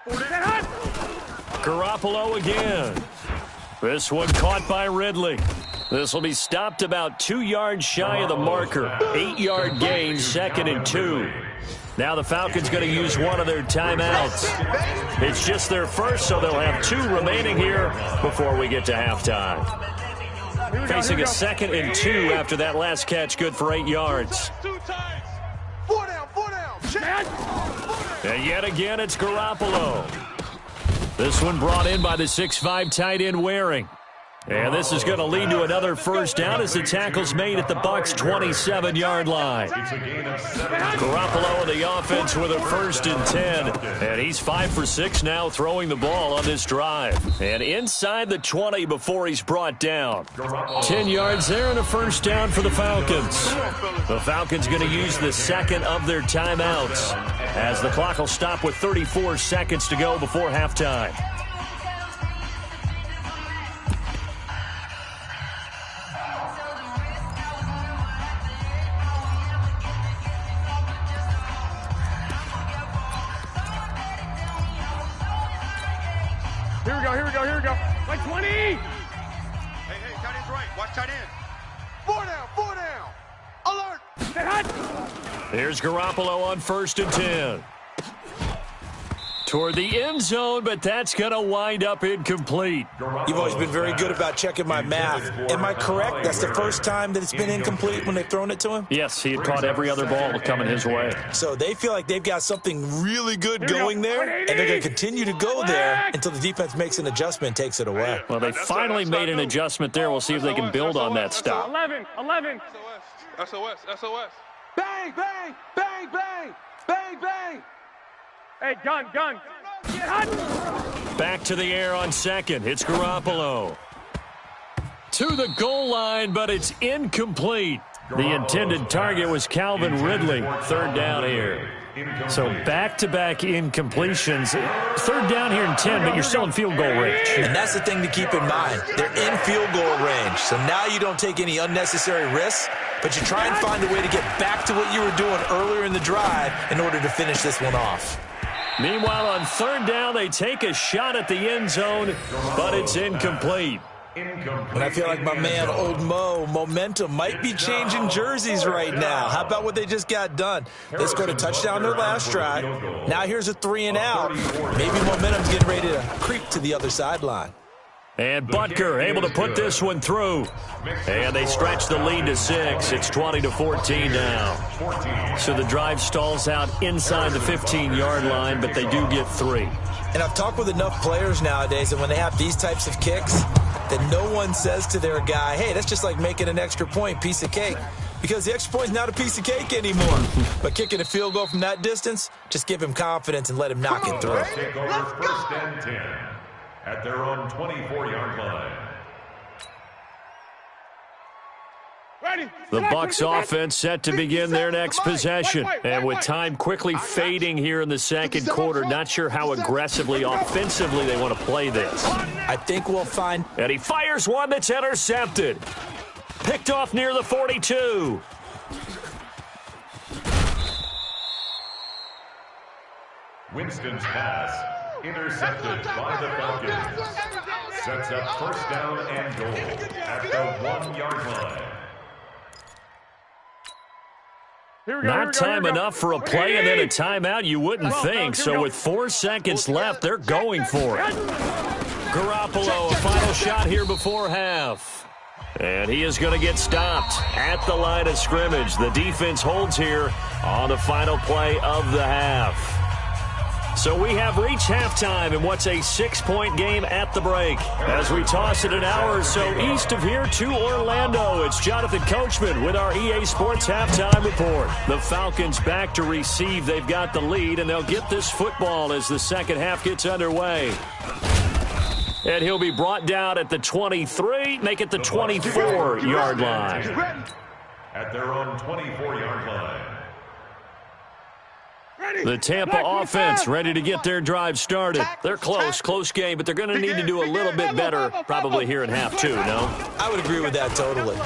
Garoppolo again. This one caught by Ridley. This will be stopped about 2 yards shy of the marker. 8-yard gain, 2nd and 2. Now the Falcons going to use one of their timeouts. It's just their first, so they'll have 2 remaining here before we get to halftime. Facing a 2nd and 2 after that last catch, good for 8 yards. 4 down. And yet again, it's Garoppolo. This one brought in by the 6'5" tight end Waring. And this is going to lead to another 1st down as the tackle's made at the Bucs' 27-yard line. Garoppolo in the offense with a 1st and 10. And he's 5 for 6 now throwing the ball on this drive. And inside the 20 before he's brought down. 10 yards there and a 1st down for the Falcons. The Falcons going to use the 2nd of their timeouts as the clock will stop with 34 seconds to go before halftime. Here we go. Like 20. Hey, tight end's right. Watch tight end. 4 down. Alert. Stay hot. Here's Garoppolo on 1st and 10. toward the end zone, but that's going to wind up incomplete. You've always been very good about checking my math. Am I correct? That's the first time that it's been incomplete when they've thrown it to him? Yes, he had caught every other ball coming his way. So they feel like they've got something really good going there, and they're going to continue to go there until the defense makes an adjustment and takes it away. Well, they finally made an adjustment there. We'll see if they can build on that stop. 11. SOS. Bang, bang, bang, bang, bang, bang. Hey, gun. Get hot. Back to the air on second. It's Garoppolo. To the goal line, but it's incomplete. The intended target was Calvin Ridley. Third down here. So back-to-back incompletions. Third down here in 10, but you're still in field goal range. And that's the thing to keep in mind. They're in field goal range. So now you don't take any unnecessary risks, but you try and find a way to get back to what you were doing earlier in the drive in order to finish this one off. Meanwhile, on third down, they take a shot at the end zone, but it's incomplete. And I feel like my man, Old Mo, momentum might be changing jerseys right now. How about what they just got done? They scored a touchdown their last drive. Now here's a 3-and-out. Maybe momentum's getting ready to creep to the other sideline. And Butker able to put this one through. And they stretch the lead to 6. It's 20-14 now. So the drive stalls out inside the 15-yard line, but they do get 3. And I've talked with enough players nowadays that when they have these types of kicks, that no one says to their guy, hey, that's just like making an extra point, piece of cake. Because the extra point is not a piece of cake anymore. But kicking a field goal from that distance, just give him confidence and let him knock it through. Take over first and 10 at their own 24-yard line. The Bucs offense set to begin their next possession. And with time quickly fading here in the second quarter, not sure how aggressively, offensively they want to play this. I think we'll find. And he fires one that's intercepted. Picked off near the 42. Winston's pass intercepted by the Falcons. Sets up first down and goal at the 1-yard line. Not time enough for a play and then a timeout, you wouldn't think. So with 4 seconds left, they're going for it. Garoppolo, a final shot here before half. And he is going to get stopped at the line of scrimmage. The defense holds here on the final play of the half. So we have reached halftime in what's a 6-point game at the break. As we toss it an hour or so east of here to Orlando, it's Jonathan Coachman with our EA Sports Halftime Report. The Falcons back to receive. They've got the lead, and they'll get this football as the second half gets underway. And he'll be brought down at the 23, make it the 24-yard line. At their own 24-yard line. The Tampa offense ready to get their drive started. They're close game, but they're going to need to do a little bit better probably here in half 2, no? I would agree with that totally.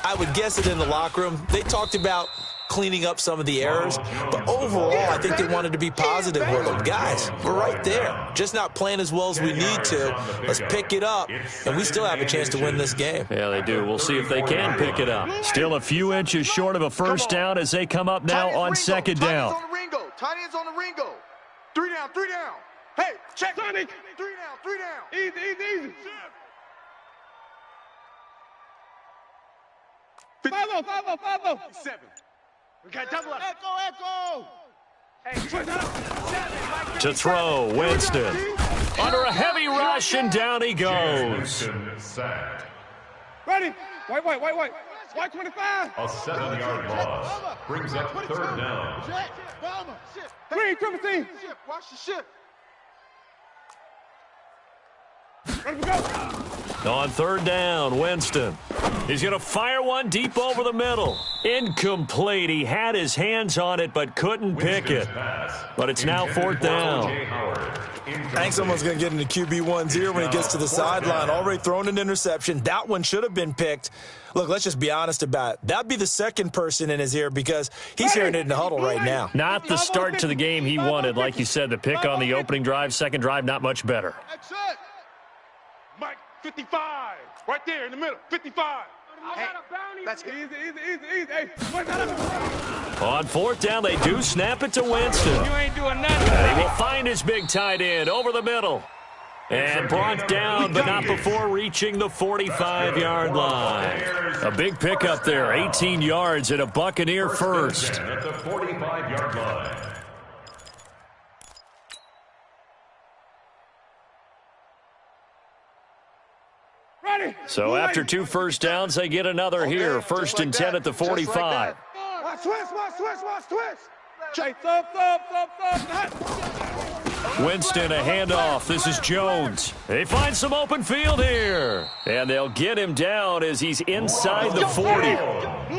I would guess that in the locker room, they talked about cleaning up some of the errors, but overall, I think they wanted to be positive with them. Guys, we're right there. Just not playing as well as we need to. Let's pick it up, and we still have a chance to win this game. Yeah, they do. We'll see if they can pick it up. Still a few inches short of a first down as they come up now on second down. Tight ends on the Ringo. 3 down. Hey, check. Sonic. 3 down. Easy. 5-0. 7. We got double up. Echo. Hey, to throw, Winston. Under a heavy rush, and down he goes. Ready. White. White 25. A 7-yard loss brings up third down. Green, triple team. Watch the ship. Ready to go. On third down, Winston. He's going to fire one deep over the middle. Incomplete. He had his hands on it but couldn't pick it. But it's now fourth down. I think someone's going to get into QB1's ear when he gets to the sideline. Already thrown an interception. That one should have been picked. Look, let's just be honest about it. That'd be the second person in his ear because he's hearing it in the huddle right now. Not the start to the game he wanted. Like you said, the pick on the opening drive, second drive, not much better. That's it. Mike, 55. Right there in the middle. 55. Hey, that's easy. Hey, On fourth down, they do snap it to Winston. You ain't doing nothing. And he will find his big tight end over the middle. And brought down, but not before reaching the 45-yard line. A big pickup there, 18 yards and a Buccaneer first. At the 45-yard line. So after 2 first downs, they get another here. First and 10 at the 45. Watch twist. Chase, Winston, a handoff. This is Jones. They find some open field here. And they'll get him down as he's inside the 40.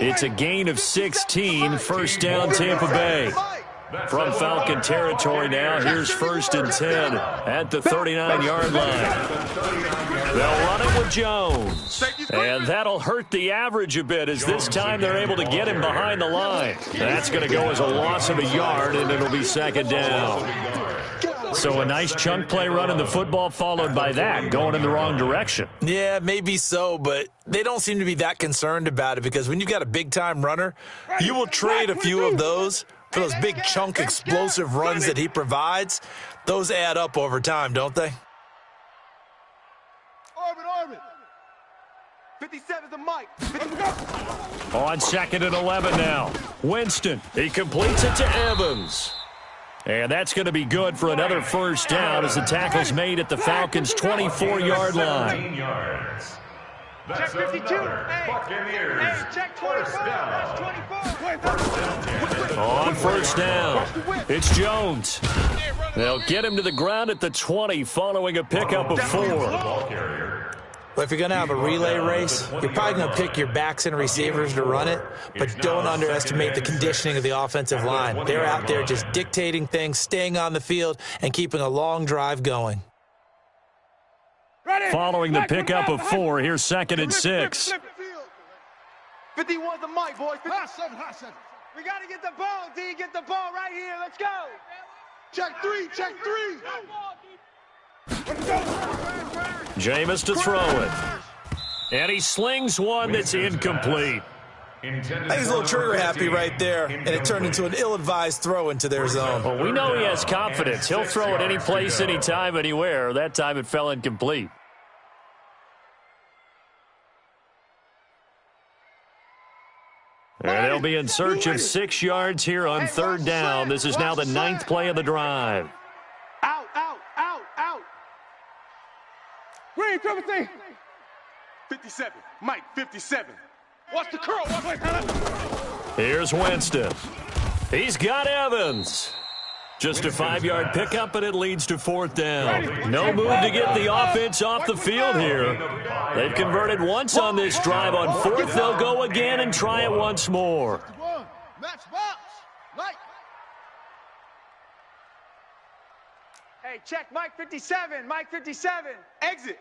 It's a gain of 16. First down, Tampa Bay. From Falcon territory now, here's first and 10 at the 39-yard line. They'll run it with Jones. And that'll hurt the average a bit as this time they're able to get him behind the line. That's going to go as a loss of a yard, and it'll be second down. So a nice chunk play running the football followed by that, going in the wrong direction. Yeah, maybe so, but they don't seem to be that concerned about it because when you've got a big-time runner, you will trade a few of those for those big chunk explosive runs that he provides. Those add up over time, don't they? Orbit. 57's the mic. On second and 11 now. Winston, he completes it to Evans. And that's going to be good for another first down as the tackle's made at the Falcons' 24-yard line. That's check 52. Buccaneers. Check 24. That's 24. On first down, it's Jones. They'll get him to the ground at the 20 following a pickup of 4. Well, if you're going to have a relay race, you're probably going to pick your backs and receivers to run it, but don't underestimate the conditioning of the offensive line. They're out there just dictating things, staying on the field, and keeping a long drive going. Following the pickup of 4, here's second and 6. 51's the mic, boys. Hot seven. We got to get the ball, D. Get the ball right here. Let's go. Check 3. Jameis to throw it. And he slings one that's incomplete. I think he's a little trigger happy right there, and it turned into an ill-advised throw into their zone. Well, we know he has confidence. He'll throw it any place, anytime, anywhere. That time it fell incomplete. And they'll be in search of 6 yards here on third down. This is now the 9th play of the drive. Out. Green, triple C. 57. Mike, 57. Watch the curl. Here's Winston. He's got Evans. Just a 5-yard pickup, and it leads to fourth down. No move to get the offense off the field here. They've converted once on this drive. On fourth, they'll go again and try it once more. Match box. Light. Hey, check Mike 57. Mike 57. Exit.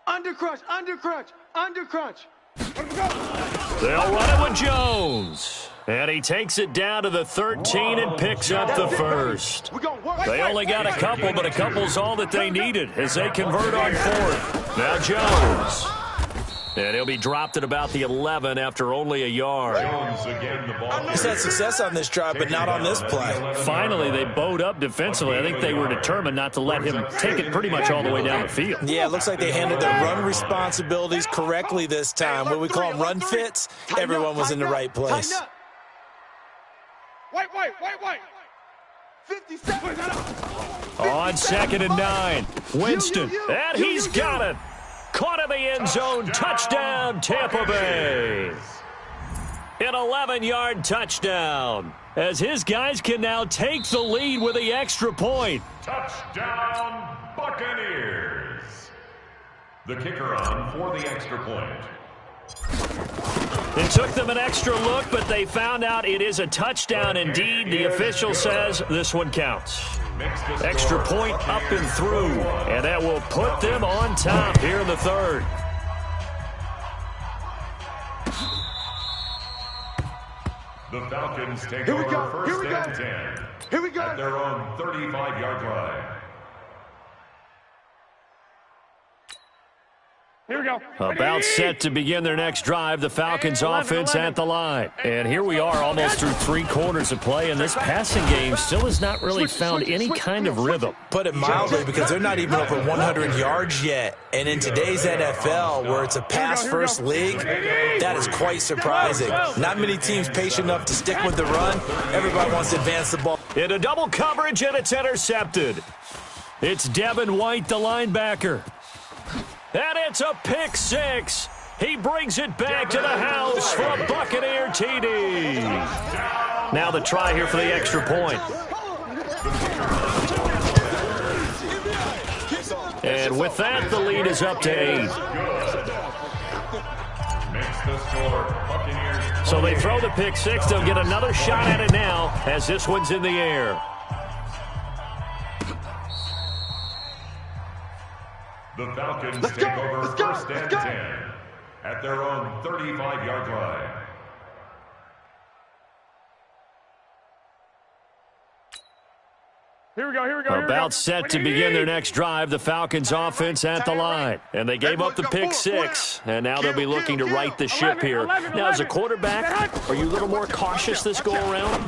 Undercrunch. They'll run it with Jones. And he takes it down to the 13 and picks up the first. They only got a couple, but a couple's all that they needed as they convert on fourth. Now Jones. And he'll be dropped at about the 11 after only a yard. He's had success on this drive, but not on this play. Finally, they bowed up defensively. I think they were determined not to let him take it pretty much all the way down the field. Yeah, it looks like they handled their run responsibilities correctly this time. What we call them run fits, everyone was in the right place. White. 57. On second and 9, Winston, and he's got it. Caught in the end zone, touchdown, Tampa Bay. An 11-yard touchdown, as his guys can now take the lead with the extra point. Touchdown, Buccaneers. The kicker on for the extra point. It took them an extra look, but they found out it is a touchdown indeed. The official says this one counts. Extra point up and through, and that will put them on top here in the third. The Falcons take over first and 10. Here we go. At their own 35-yard line. Here we go. About set to begin their next drive, the Falcons offense at the line. And here we are almost through 3 quarters of play, and this passing game still has not really found any kind of rhythm. Put it mildly, because they're not even over 100 yards yet. And in today's NFL, where it's a pass-first league, that is quite surprising. Not many teams patient enough to stick with the run. Everybody wants to advance the ball. Into double coverage, and it's intercepted. It's Devin White, the linebacker. And it's a pick 6. He brings it back to the house for a Buccaneer TD. Now the try here for the extra point. And with that, the lead is up to 8. So they throw the pick 6. They'll get another shot at it now as this one's in the air. The Falcons take over first and 10 at their own 35-yard line. Here we go. About set to begin their next drive, the Falcons offense at the line. And they gave up the pick 6, and now they'll be looking to right the ship here. Now, as a quarterback, are you a little more cautious this go-around?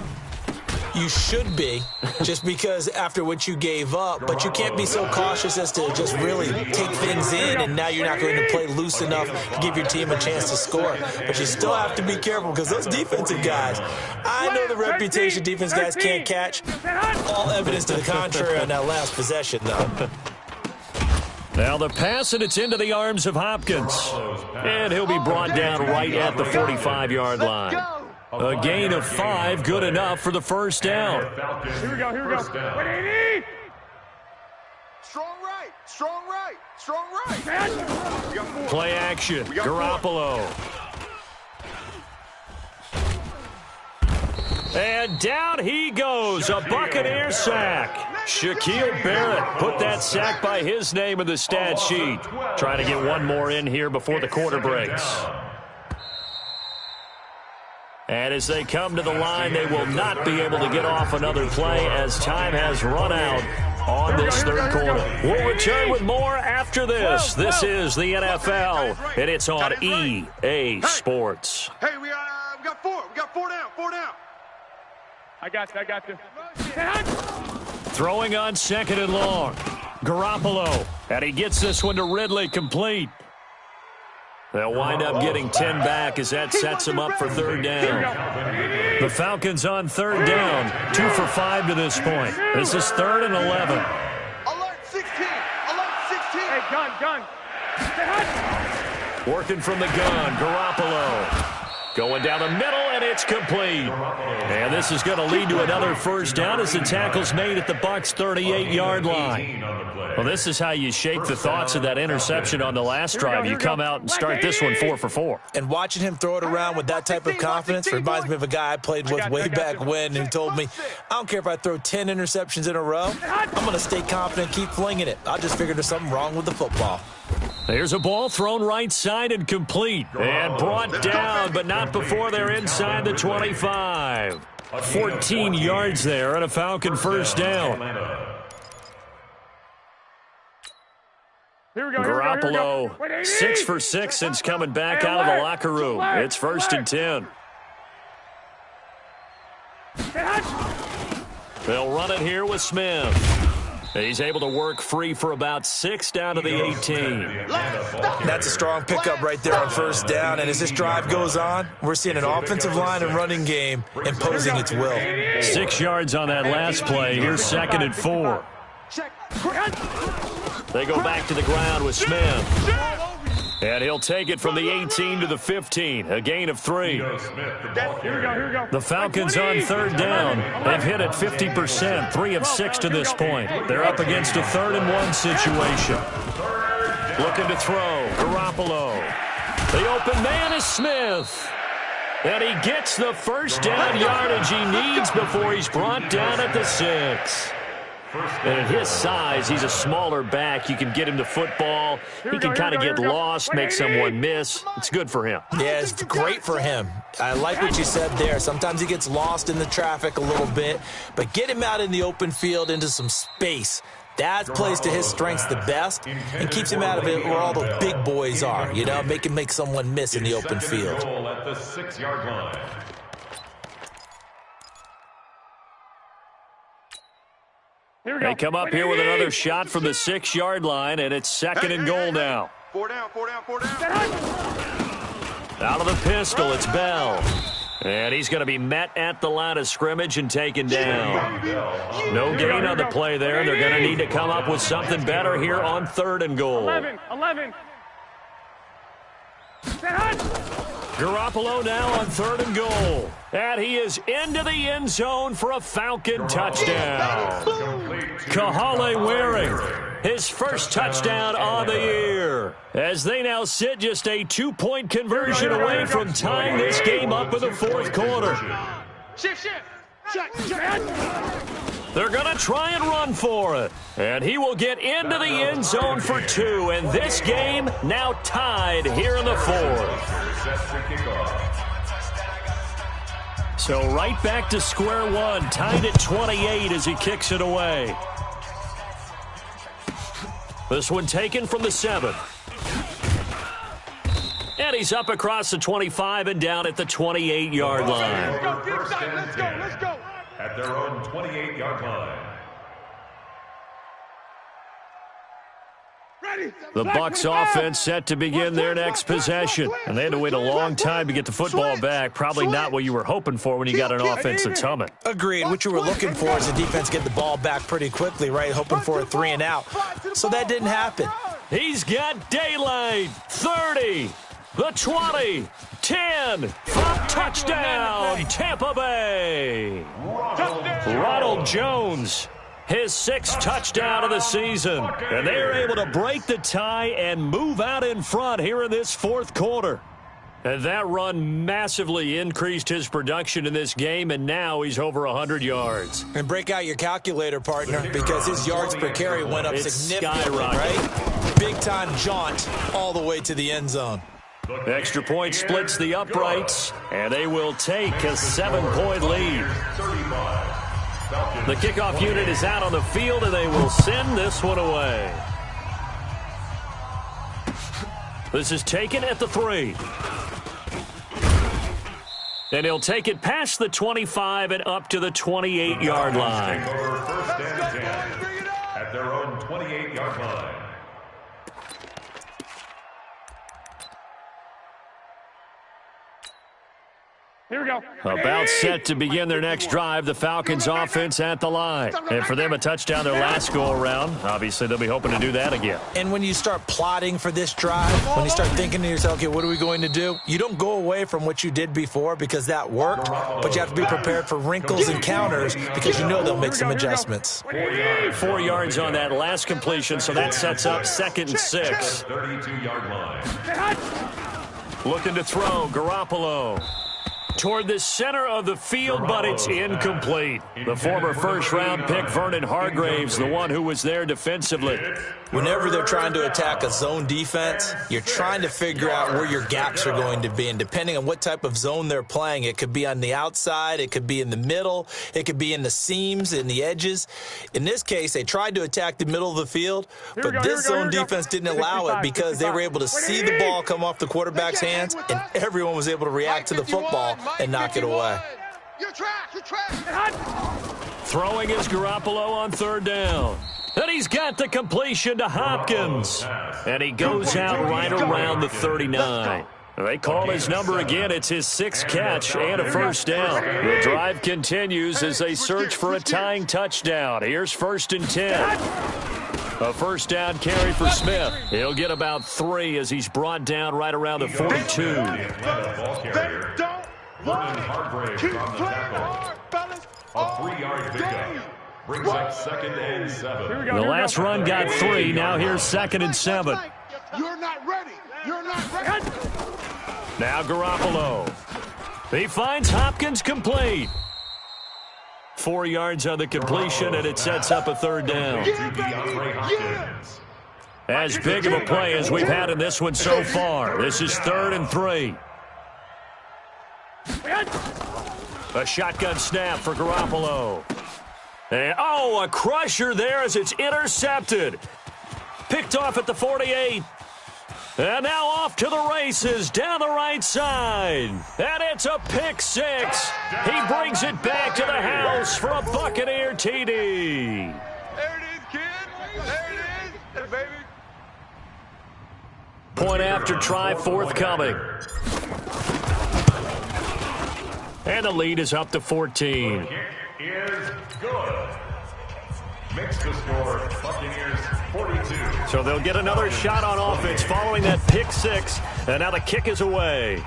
You should be, just because after what you gave up, but you can't be so cautious as to just really take things in, and now you're not going to play loose enough to give your team a chance to score. But you still have to be careful, because those defensive guys, I know the reputation defense guys can't catch. All evidence to the contrary on that last possession, though. Now the pass, and it's into the arms of Hopkins. And he'll be brought down right at the 45-yard line. A gain of 5, good enough for the first down. Here we go. Strong right. Play action, Garoppolo. And down he goes, a Buccaneer sack. Shaquille Barrett put that sack by his name in the stat sheet. Trying to get one more in here before the quarter breaks. And as they come to the line, they will not be able to get off another play as time has run out on this third quarter. We'll return with more after this. This is the NFL, and it's on EA Sports. Hey, we got 4. We got 4 down. I got you. Throwing on 2nd and long. Garoppolo, and he gets this one to Ridley complete. They'll wind up getting 10 back as that sets them up for 3rd down. The Falcons on 3rd down, 2 for 5 to this point. This is 3rd and 11. Alert 16. Hey, gun. Working from the gun, Garoppolo. Going down the middle, and it's complete. And this is going to lead to another first down as the tackle's made at the Bucs' 38-yard line. Well, this is how you shake the thoughts of that interception on the last drive. You come out and start this one 4 for 4. And watching him throw it around with that type of confidence reminds me of a guy I played with way back when who told me, I don't care if I throw 10 interceptions in a row. I'm going to stay confident, keep flinging it. I just figured there's something wrong with the football. There's a ball thrown right side and complete. And brought down, but not before they're inside the 25. 14 yards there and a Falcon first down. Garoppolo, 6 for 6 since coming back out of the locker room. It's 1st and 10. They'll run it here with Smith. He's able to work free for about 6 down to the 18. That's a strong pickup right there on 1st down. And as this drive goes on, we're seeing an offensive line and running game imposing its will. 6 yards on that last play. Here's 2nd and 4. They go back to the ground with Smith. And he'll take it from the 18 to the 15. A gain of 3. The Falcons on 3rd down. They've hit it 50%, 3 of 6 to this point. They're up against a 3rd and 1 situation. Looking to throw. Garoppolo. The open man is Smith. And he gets the first down yardage he needs before he's brought down at the 6. And at his size, he's a smaller back. You can get him the football. He can kind of get lost, make someone miss. It's good for him. Yeah, it's great for him. I like what you said there. Sometimes he gets lost in the traffic a little bit, but get him out in the open field into some space. That plays to his strengths the best and keeps him out of it where all the big boys are, you know, make someone miss in the open field. At the 6-yard line. They come up here with another shot from the 6-yard line, and it's 2nd and goal now. 4 down, 4 down, 4 down. Out of the pistol, it's Bell. And he's going to be met at the line of scrimmage and taken down. No gain on the play there. They're going to need to come up with something better here on 3rd and goal. 11. Garoppolo now on 3rd and goal. And he is into the end zone for a Falcon touchdown. Kahale Waring, his first touchdown on the year. As they now sit just a 2-point conversion away from tying this game up in the 4th quarter. They're going to try and run for it. And he will get into the end zone for 2. And this game now tied here in the 4th. So right back to square one, tied at 28 as he kicks it away. This one taken from the 7. And he's up across the 25 and down at the 28-yard line. Let's go. At their own 28-yard line. The Bucs offense set to begin their next possession. And they had to wait a long time to get the football back. Probably not what you were hoping for when you got an offense that's humming. Agreed. What you were looking for is the defense get the ball back pretty quickly, right? Hoping for a 3 and out. So that didn't happen. He's got daylight. 30. The 20. 10. Touchdown. Tampa Bay. Ronald Jones. His 6th touchdown of the season. And they're able to break the tie and move out in front here in this 4th quarter. And that run massively increased his production in this game, and now he's over 100 yards. And break out your calculator, partner, because his yards per carry went up significantly, right? Big-time jaunt all the way to the end zone. Extra point splits the uprights, and they will take a 7-point lead. The kickoff unit is out on the field, and they will send this one away. This is taken at the 3. And he'll take it past the 25 and up to the 28-yard line. First and 10 at their own 28-yard line. Here we go. About set to begin their next drive, the Falcons offense at the line. And for them, a touchdown their last go-around. Obviously, they'll be hoping to do that again. And when you start plotting for this drive, when you start thinking to yourself, okay, what are we going to do? You don't go away from what you did before because that worked, but you have to be prepared for wrinkles and counters because you know they'll make some adjustments. 4 yards on that last completion, so that sets up 2nd and 6. 32-yard line. Looking to throw, Garoppolo. Toward the center of the field, but it's incomplete. The former first-round pick, Vernon Hargraves, the one who was there defensively. Whenever they're trying to attack a zone defense, you're trying to figure out where your gaps are going to be. And depending on what type of zone they're playing, it could be on the outside, it could be in the middle, it could be in the seams, in the edges. In this case, they tried to attack the middle of the field, but this zone defense didn't allow it because they were able to see the ball come off the quarterback's hands, and everyone was able to react to the football and knock it away. Throwing is Garoppolo on 3rd down. And he's got the completion to Hopkins. And he goes out right around the 39. They call his number again. It's his 6th catch and a first down. The drive continues as they search for a tying touchdown. Here's 1st and 10. A first down carry for Smith. He'll get about 3 as he's brought down right around the 42. Vernon Hargraves on the tackle. A 3-yard pickup. Brings up 2nd and 7. The last run got 3. Now here's 2nd and 7. You're not ready. You're not ready. Now Garoppolo. He finds Hopkins complete. 4 yards on the completion, and it sets up a 3rd down. As big of a play as we've had in this one so far. This is 3rd and 3. A shotgun snap for Garoppolo. And, oh, a crusher there as it's intercepted. Picked off at the 48. And now off to the races down the right side. And it's a pick six. He brings it back to the house for a Buccaneer TD. There it is, kid. There it is. Hey, baby. Point after try forthcoming. And the lead is up to 14. The kick is good. Makes the score Buccaneers 42. So they'll get another shot on offense following that pick six. And now the kick is away.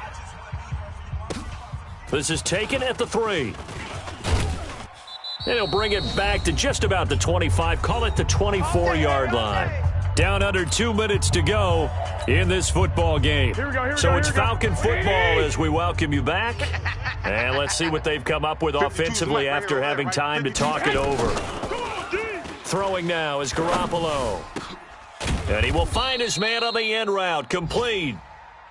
This is taken at the 3. And he'll bring it back to just about the 25. Call it the 24-yard line. Down under 2 minutes to go in this football game. So it's Falcon football as we welcome you back. And let's see what they've come up with offensively after having time to talk it over. Throwing now is Garoppolo. And he will find his man on the end route. Complete.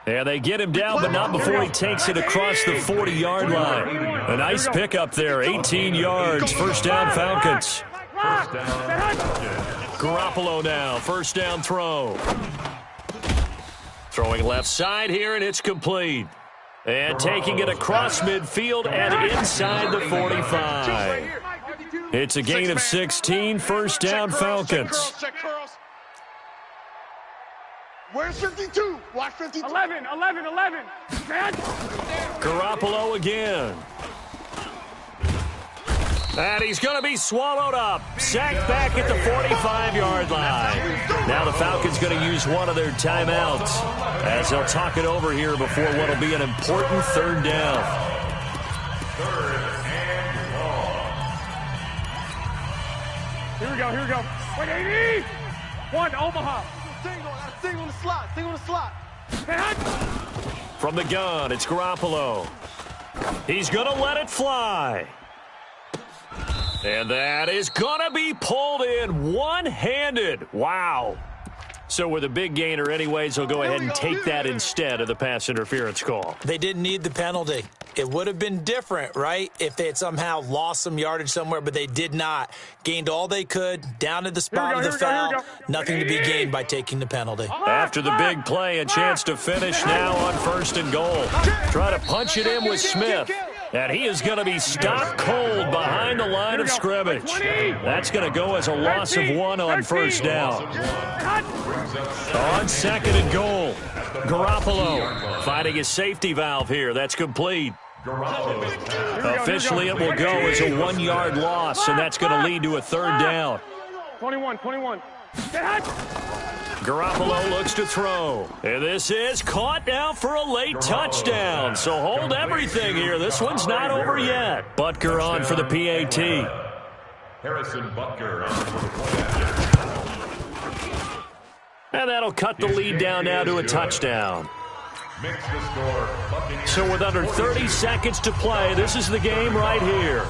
And they get him down, but not before he takes it across the 40-yard line. A nice pickup there, 18 yards. First down, Falcons. First down. Garoppolo now, first down throw. Throwing left side here, and it's complete. And taking it across midfield and inside the 45. It's a gain of 16, first down, Falcons. Where's 52? Watch 52. 11. Garoppolo again. And he's going to be swallowed up. Sacked back at the 45-yard line. Now the Falcons going to use one of their timeouts as they'll talk it over here before what will be an important third down. Third and long. Here we go. 180. One, Omaha. Sing on the slot. From the gun, it's Garoppolo. He's going to let it fly. And that is going to be pulled in one-handed. Wow. So with a big gainer anyways, they'll go ahead and take that instead of the pass interference call. They didn't need the penalty. It would have been different, right, if they had somehow lost some yardage somewhere, but they did not. Gained all they could, down to the spot of the foul. Nothing to be gained by taking the penalty. After the big play, a chance to finish now on first and goal. Try to punch it in with Smith. And he is going to be stopped cold behind the line of scrimmage. That's going to go as a loss of 1 on first down. On second and goal, Garoppolo finding his safety valve here. That's complete. Officially, it will go as a 1-yard loss, and that's going to lead to a third down. 21. Garoppolo looks to throw. And this is caught now for a late touchdown. So hold everything here. This one's not over yet. Butker on for the PAT. Harrison Butker on for the point after. And that'll cut the lead down now to a touchdown. Makes the score Buccaneers. So with under 30 seconds to play, this is the game right here.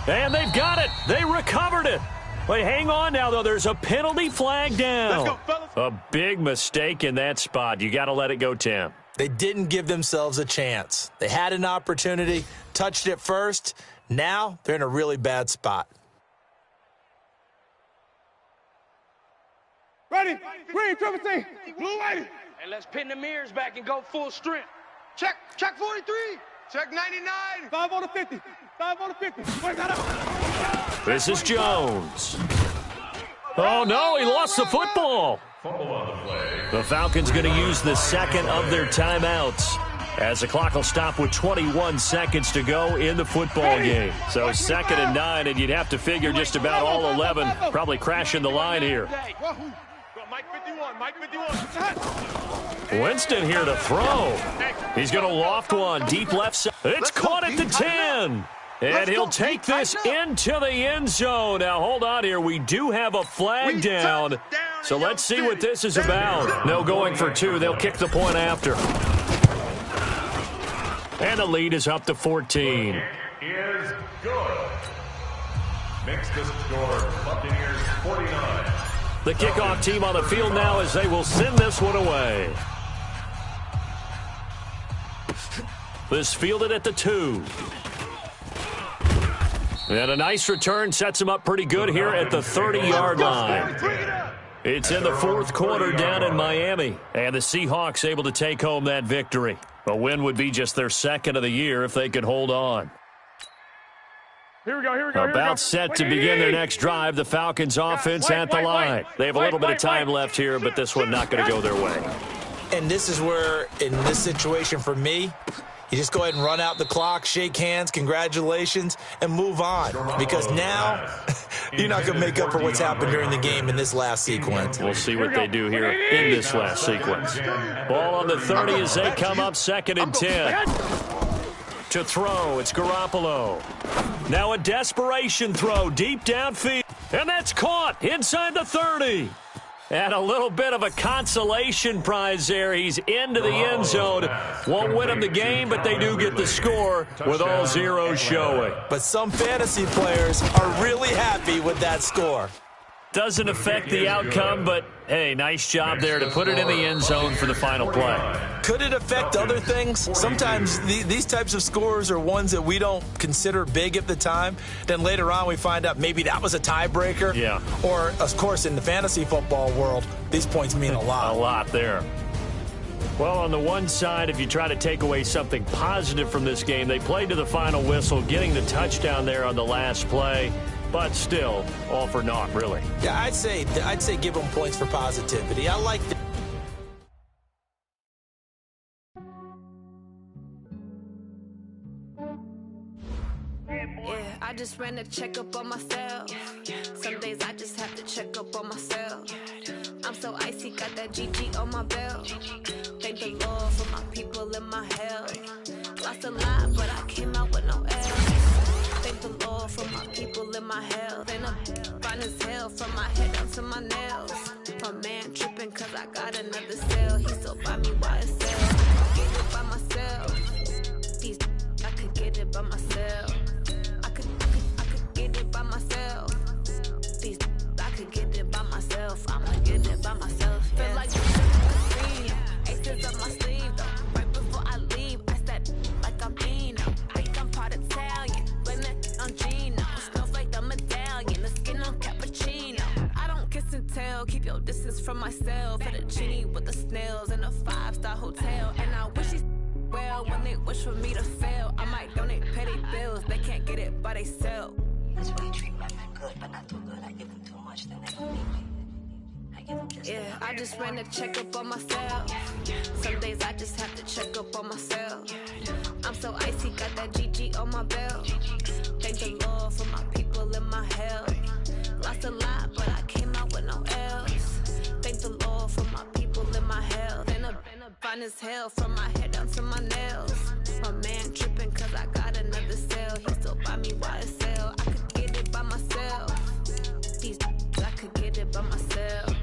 And they've got it. They recovered it. Wait, hang on now, though. There's a penalty flag down. Let's go, fellas. A big mistake in that spot. You got to let it go, Tim. They didn't give themselves a chance. They had an opportunity, touched it first. Now they're in a really bad spot. Ready. Green, triple T. Blue ready. And let's pin the mirrors back and go full strength. Check 43. Check 99. 5 on the 50. 5 on the 50. Wait, that up. This is Jones. Oh, no, he lost the football. Fumble on the play. The Falcons going to use the second of their timeouts as the clock will stop with 21 seconds to go in the football game. So 2nd and 9, and you'd have to figure just about all 11 probably crashing the line here. Mike 51. Winston here to throw. He's going to loft one deep left side. It's caught at the 10. And he'll take this into the end zone. Now, hold on here. We do have a flag down. So let's see what this is about. No going for 2. They'll kick the point after. And the lead is up to 14. Kick is good. Makes the score Buccaneers 49. The kickoff team on the field now as they will send this one away. This fielded at the 2. And a nice return sets him up pretty good here at the 30-yard line. It's in the fourth quarter down in Miami, and the Seahawks able to take home that victory. A win would be just their second of the year if they could hold on. Here we go. About set to begin their next drive, the Falcons offense at the line. They have a little bit of time left here, but this one not going to go their way. And this is where, in this situation for me, you just go ahead and run out the clock, shake hands, congratulations, and move on. Because now you're not going to make up for what's happened during the game in this last sequence. We'll see what they do here in this last sequence. Ball on the 30 as they come up 2nd and 10. To throw, it's Garoppolo. Now a desperation throw deep downfield. And that's caught inside the 30. And a little bit of a consolation prize there. He's into the end zone. Won't win them the game, but they do get the score with all zeros showing. But some fantasy players are really happy with that score. Doesn't affect the outcome, but, hey, nice job there to put it in the end zone for the final play. Could it affect other things? Sometimes these types of scores are ones that we don't consider big at the time. Then later on we find out maybe that was a tiebreaker. Yeah. Or, of course, in the fantasy football world, these points mean a lot. A lot there. Well, on the one side, if you try to take away something positive from this game, they played to the final whistle, getting the touchdown there on the last play. But still, all for naught, really. Yeah, I'd say give them points for positivity. I like that. Yeah, I just ran a checkup on myself. Some days I just have to check up on myself. I'm so icy, got that GG on my belt. Thank the Lord for my people and my health. Lost a lot, but I came out with no L. Thank the Lord for my people and my health. And I'm fine as hell from my head down to my nails. My man tripping cause I got another cell. He still buy me YSL. I get it by myself. These I could get it by myself. I could get it by myself. These I could get it by myself. I'ma get it by myself. Feel like aces up my sleeve though. Right before I leave, I said like I'm Dino. Think I'm part Italian. On Gino, snowflake the medallion, the skin on cappuccino. I don't kiss and tell, keep your distance from myself. At a genie with the snails in a 5-star hotel. And I wish he's well when they wish for me to fail. I might donate petty bills, they can't get it by themselves. That's why you treat my men good, but not too good. I give them too much, then they don't need me. I give them just yeah, I just ran a checkup on myself. Some days I just have to check up on myself. I'm so icy, got that GG on my belt. Thank the Lord for my people and my health. Lost a lot, but I came out with no L's. Thank the Lord for my people and my health. And I'm fine as hell from my head down to my nails. My man tripping cause I got another cell. He still buy me YSL. I could get it by myself. These I could get it by myself.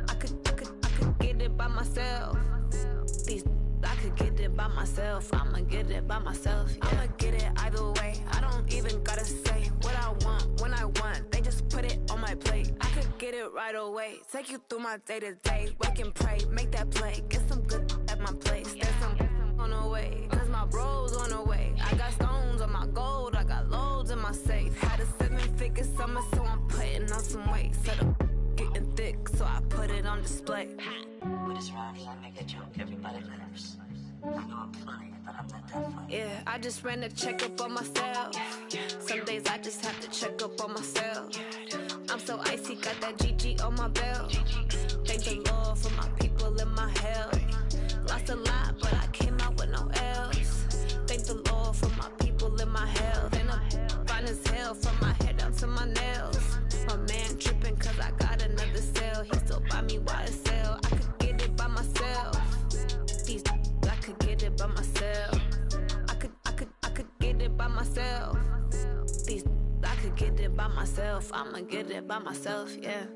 I could get it by myself. These I could get it by myself. I'ma get it by myself. Yeah. I'ma get it either way. I don't even gotta say what I want when I want. They just put it on my plate. I could get it right away. Take you through my day to day. Wake and pray, make that play. Get some good at my place. There's some on the way. Cause my bros on the way. I got stones on my gold. I got loads in my safe. Had a 7-figure summer, so I'm putting on some weight. Set up getting thick, so I put it on display. With this round, I make a joke, everybody laughs. I know I'm funny, but I'm not that funny. Yeah, I just ran a checkup on myself. Some days I just have to check up on myself. I'm so icy, got that GG on my belt. Thank the Lord for my people and my health. Lost a lot, but I came out with no L's. Thank the Lord for my people and my health. And I'm fine as hell from my head down to my nails. My man tripping cause I got another cell. He still buy me YSL. I could get it by myself. These I could get it by myself. I could get it by myself. These I could get it by myself. I'ma get it by myself, yeah.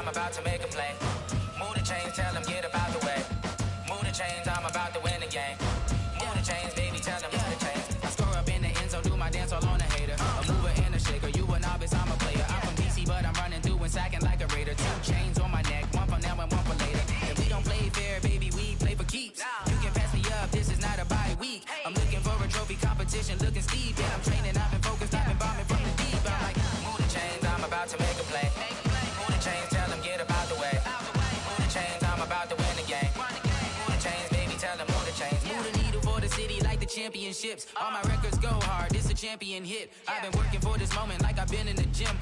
I'm about to make a play. Move the chains, tell them get about the way. Move the chains, I'm about to win the game. Move the chains, baby, tell them move the chains. I score up in the end zone, do my dance all on a hater. A mover and a shaker, you a novice, I'm a player. I'm from DC, but I'm running through and sacking like a raider. 2 chains on my neck, one for now and one for later. If we don't play fair, baby, we play for keeps. You can pass me up, this is not a bye week. I'm looking for a trophy competition, looking steep. Yeah, I'm training, I've been focused, I've been bombing from the deep. I'm like, move the chains, I'm about to make a play. Move the chains, tell them get about the way. Move the chains, I'm about to win the game. Move the chains, baby, tell them move the chains. Move the needle for the city like the championships. All my records go hard, this a champion hit. I've been working for this moment like I've been in the gym.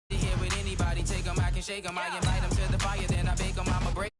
Here with anybody, take them, I can shake them. I invite them to the fire, then I bake them, I'ma break.